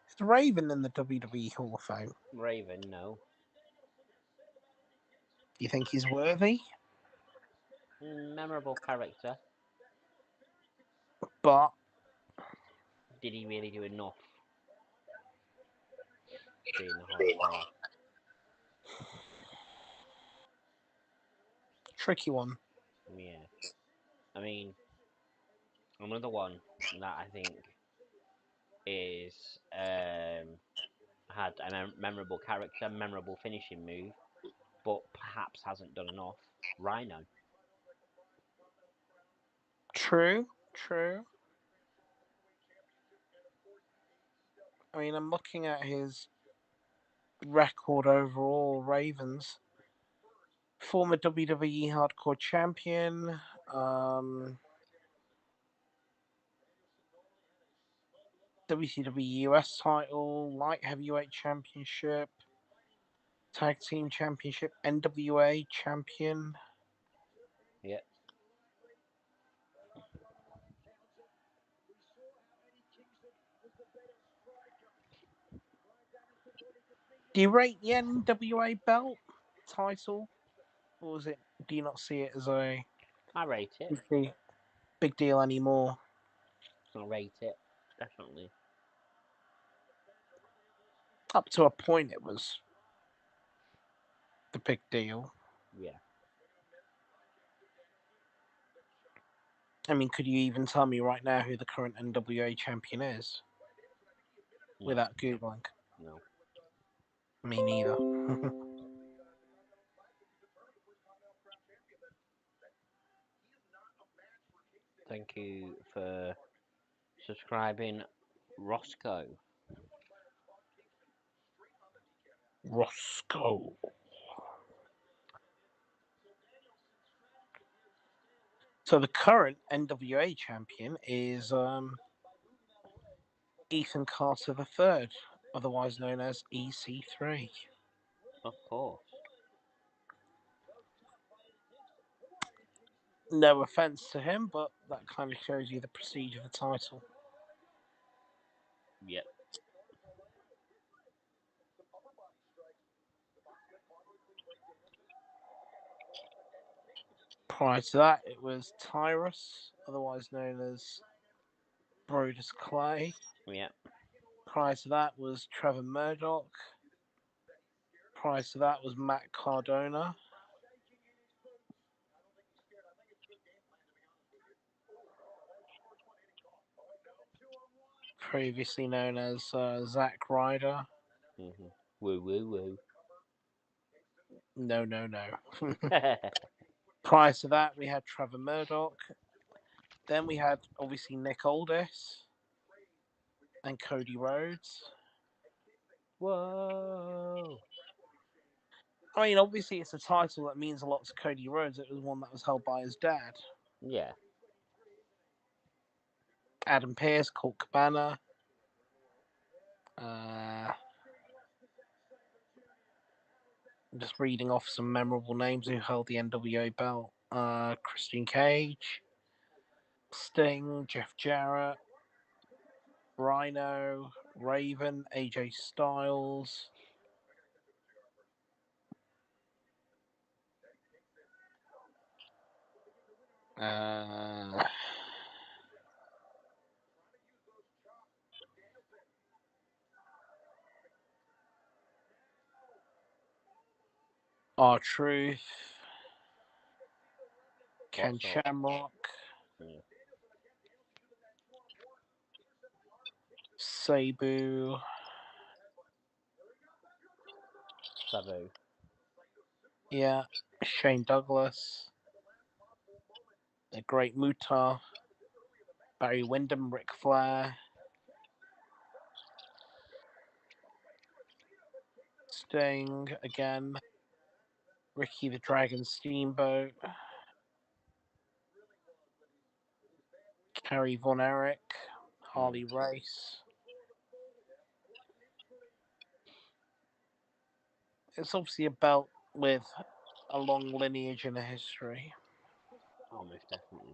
Is Raven in the WWE Hall of Fame? Raven, no. Do you think he's worthy? Memorable character. But Did he really do enough to be in the Hall of Fame? tricky one. Yeah. I mean, another one that I think is had a memorable character, memorable finishing move, but perhaps hasn't done enough. Rhino. True, true. I mean, I'm looking at his record overall. Ravens, former WWE Hardcore Champion, WCW US title, Light Heavyweight Championship, Tag Team Championship, NWA Champion. Yeah. Do you rate the NWA belt title, or is it? Do you not see it as a I rate it. big deal anymore? I rate it. Definitely. Up to a point, it was the big deal. Yeah. I mean, could you even tell me right now who the current NWA champion is No. without Googling? No. Me neither. Thank you for subscribing, Roscoe. Roscoe. So the current NWA champion is Ethan Carter III, otherwise known as EC3. Of course. No offense to him, but that kind of shows you the prestige of the title. Yep. Prior to that, it was Tyrus, otherwise known as Brodus Clay. Yep. Prior to that was Trevor Murdoch. Prior to that was Matt Cardona. Previously known as Zack Ryder. Mhm. Woo woo woo. No, no, no. Prior to that, we had Trevor Murdoch. Then we had obviously Nick Aldis and Cody Rhodes. Whoa. I mean, obviously, it's a title that means a lot to Cody Rhodes. It was one that was held by his dad. Yeah. Adam Pearce, Colt Cabana. I'm just reading off some memorable names who held the NWA belt. Christian Cage, Sting, Jeff Jarrett, Rhino, Raven, AJ Styles. Uh, R-Truth, Ken What's up? Shamrock, Yeah. Sabu, Sabu. yeah, Shane Douglas, the Great Muta, Barry Windham, Ric Flair, Sting again, Ricky the Dragon Steamboat, Kerry Von Erich, Harley Race. It's obviously a belt with a long lineage and a history. Almost definitely.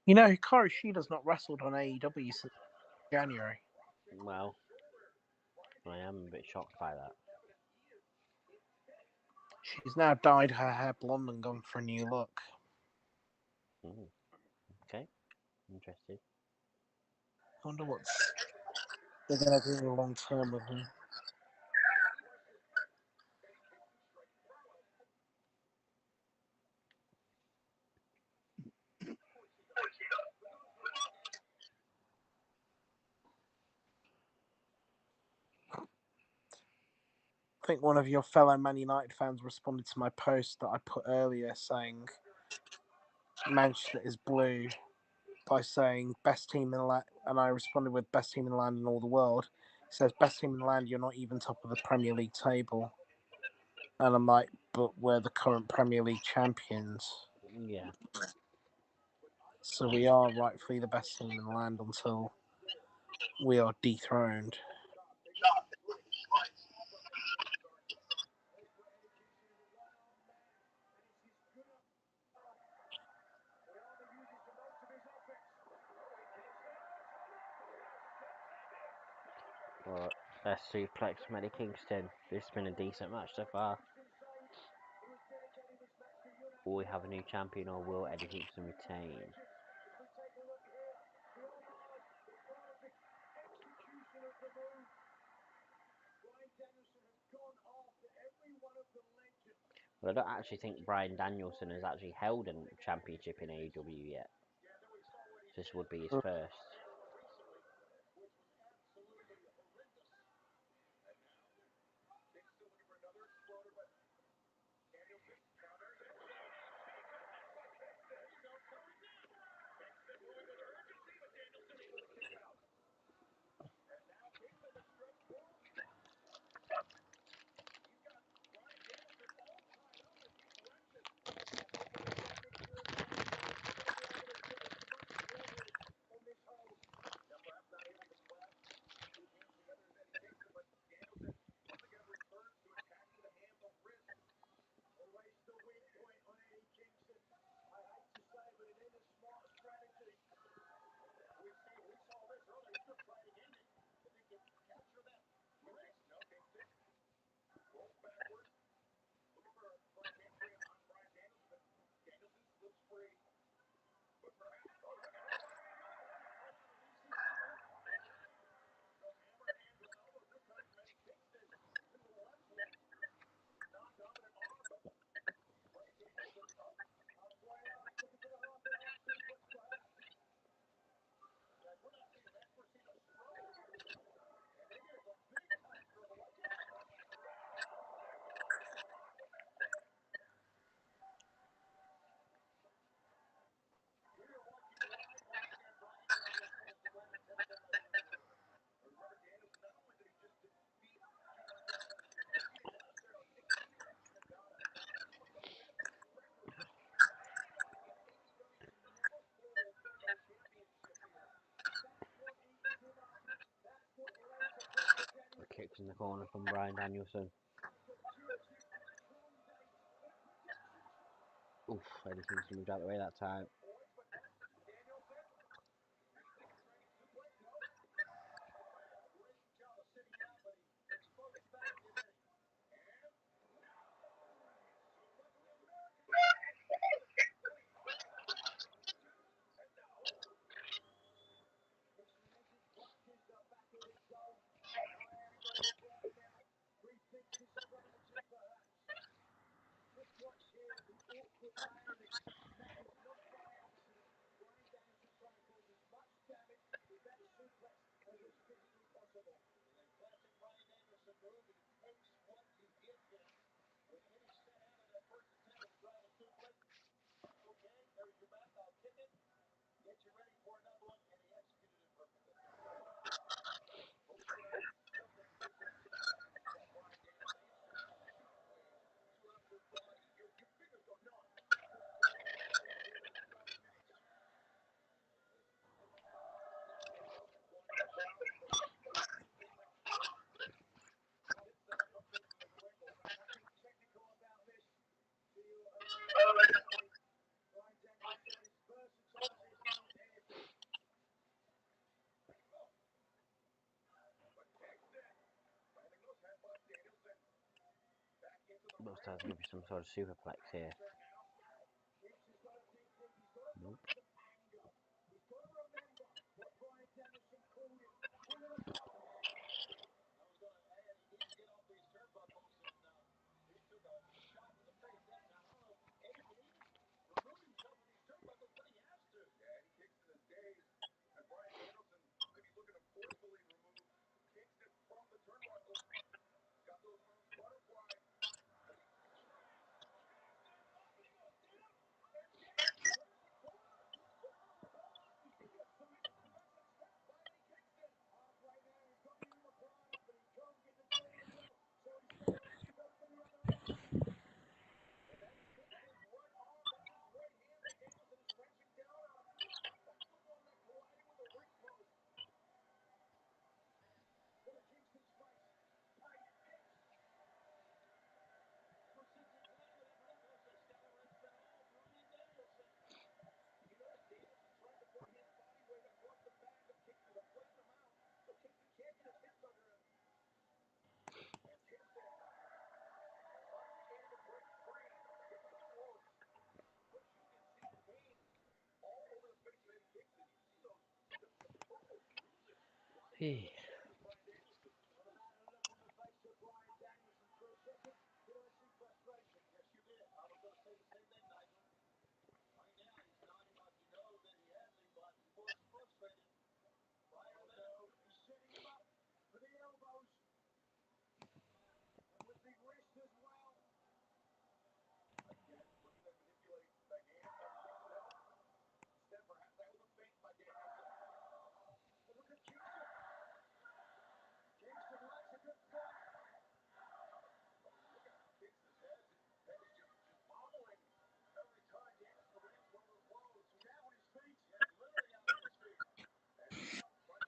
You know, Hikaru Shida's not wrestled on AEW since January. Well, I am a bit shocked by that. She's now dyed her hair blonde and gone for a new look. Mm, okay, interesting. I wonder what they're going to do in the long term with her. I think one of your fellow Man United fans responded to my post that I put earlier saying Manchester is blue by saying best team in the land, and I responded with best team in the land in all the world. He says best team in the land, you're not even top of the Premier League table. And I'm like, but we're the current Premier League champions. Yeah. So we are rightfully the best team in the land until we are dethroned. Well, let's suplex Eddie Kingston. This has been a decent match so far. Will we have a new champion or will Eddie Kingston retain? But I don't actually think Bryan Danielson has actually held a championship in AEW yet. This would be his first. Kicks in the corner from Bryan Danielson. Oof, Eddie Kingston moved out of the way that time. Looks to give you some sort of superplex here. Nope. Hey.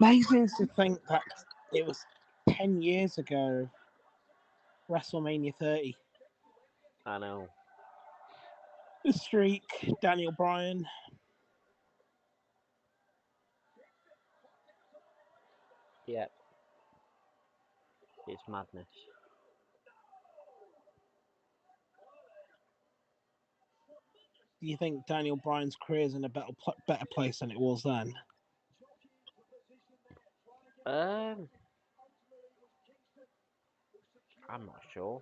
Amazing to think that it was 10 years ago, WrestleMania 30. I know. The streak, Daniel Bryan. Yep. It's madness. Do you think Daniel Bryan's career is in a better place than it was then? Um, I'm not sure.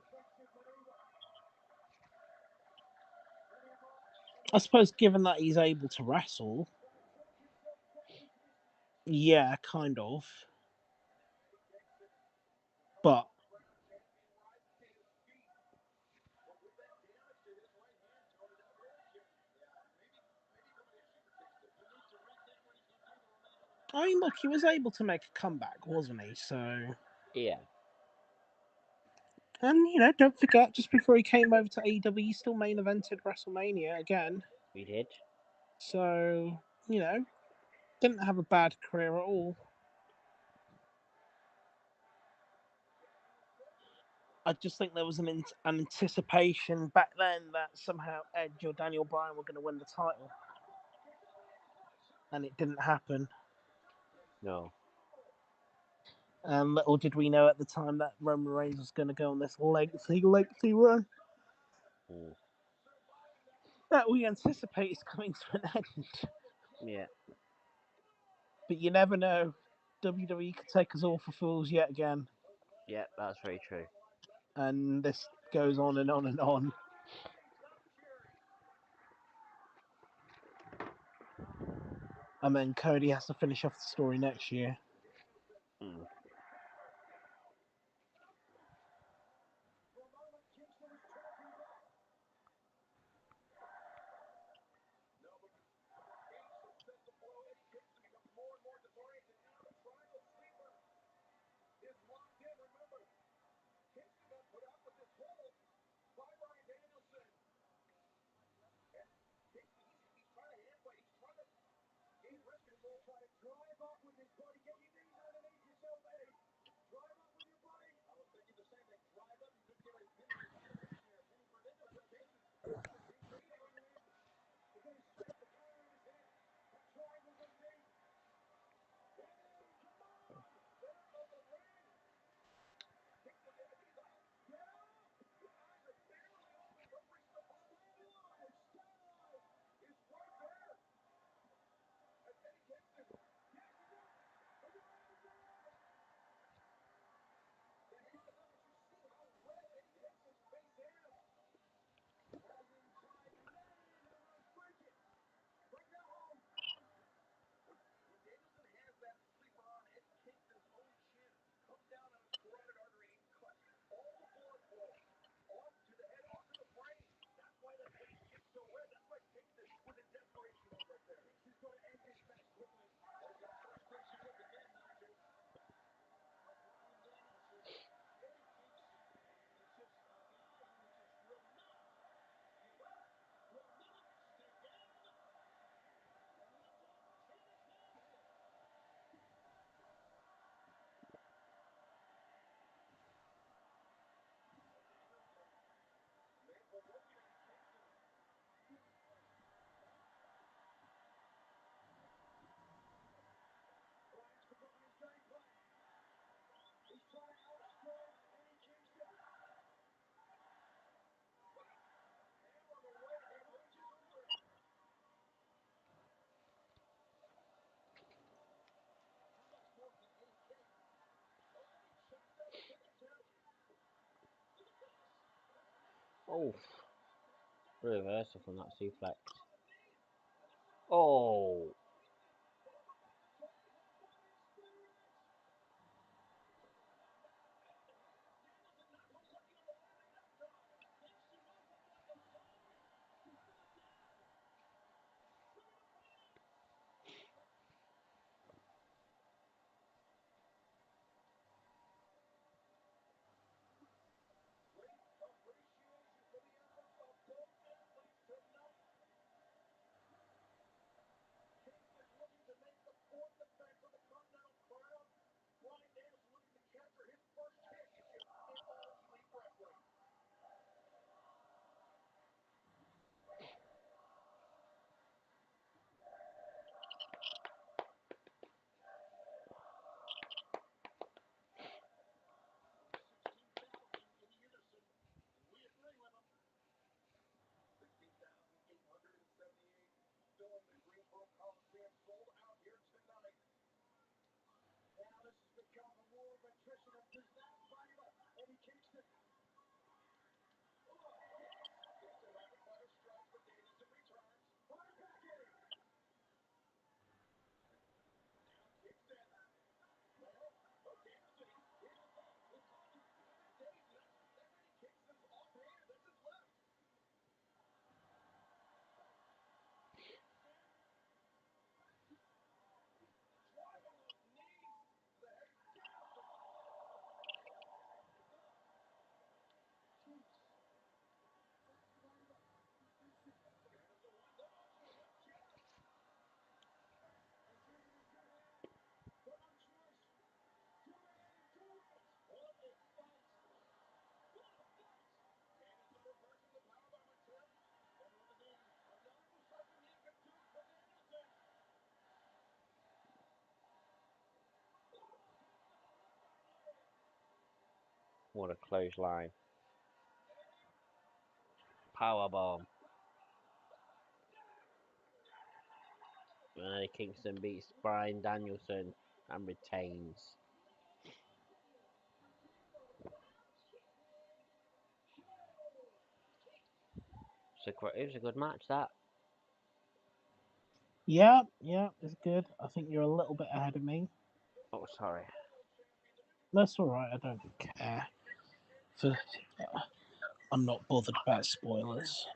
I suppose, given that he's able to wrestle, yeah, kind of. But I mean, look, he was able to make a comeback, wasn't he? So, Yeah, and don't forget, just before he came over to AEW, he still main evented WrestleMania again. we did. So, didn't have a bad career at all. I just think there was an anticipation back then that somehow Edge or Daniel Bryan were going to win the title, and it didn't happen. No. And little did we know at the time that Roman Reigns was going to go on this lengthy run Mm. that we anticipate is coming to an end. Yeah. But you never know. WWE could take us all for fools yet again. Yeah, that's very true. And this goes on and on and on. And then Cody has to finish off the story next year. Mm. Oh, reversal from that suplex. Oh, what a clothesline. Powerbomb. And Eddie Kingston beats Bryan Danielson and retains. So it was a good match, that. Yeah, it's good. I think you're a little bit ahead of me. Oh, sorry. That's all right. I don't care. For I'm not bothered about spoilers.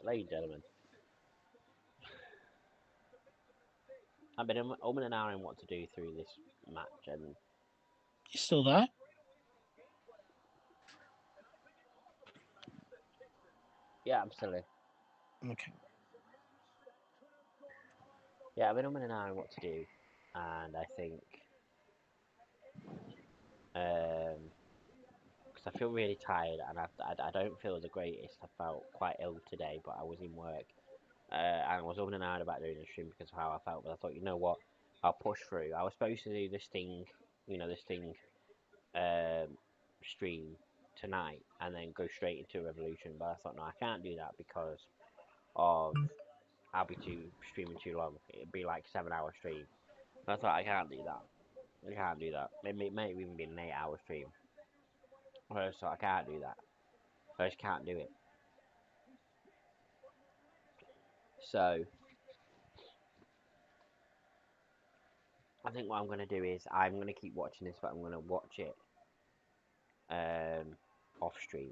Ladies and gentlemen, I've been umming and ahhing what to do through this match, and You still there? yeah, I'm still in. Okay. Yeah, I've been umming and ahhing what to do, and I think because I feel really tired, and I don't feel the greatest. I felt quite ill today, but I was in work, and I was umming and ahhing about doing a stream because of how I felt. But I thought, you know what, I'll push through. I was supposed to do this thing, this thing stream tonight, and then go straight into Revolution. But I thought, no, I can't do that because of I'll be streaming too long. It'd be like 7 hour stream. And I thought I can't do that. I can't do that. It may even be an 8 hour stream. So I can't do that. I just can't do it. So I think what I'm gonna do is I'm gonna keep watching this, but I'm gonna watch it off stream.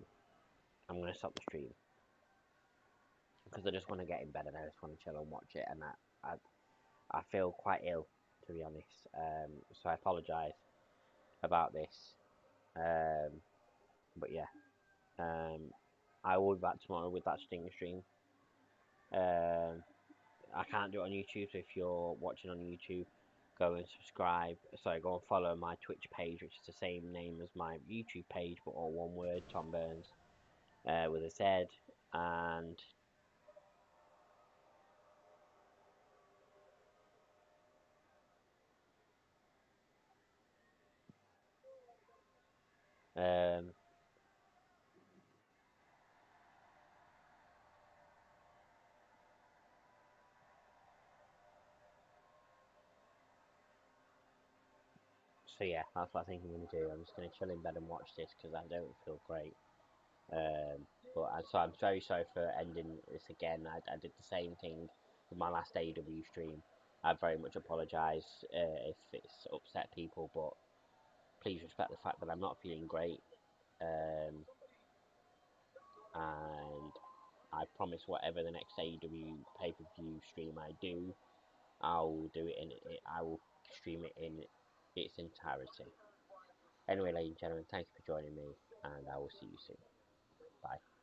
I'm gonna stop the stream because I just want to get in bed and I just want to chill and watch it. And I feel quite ill, to be honest. So I apologise about this. But yeah, I will be back tomorrow with that Stinger stream. I can't do it on YouTube, so if you're watching on YouTube, go and subscribe. Sorry, go and follow my Twitch page, which is the same name as my YouTube page, but all one word, Tom Burns, with a Z. And um, so yeah, that's what I think I'm gonna do. I'm just gonna chill in bed and watch this because I don't feel great. So I'm very sorry for ending this again. I did the same thing with my last AEW stream. I very much apologise if it's upset people, but please respect the fact that I'm not feeling great. Um, and I promise whatever the next AEW pay-per-view stream I do, I'll do it in it. I will stream it in its entirety. Anyway, ladies and gentlemen, thank you for joining me, and I will see you soon. Bye.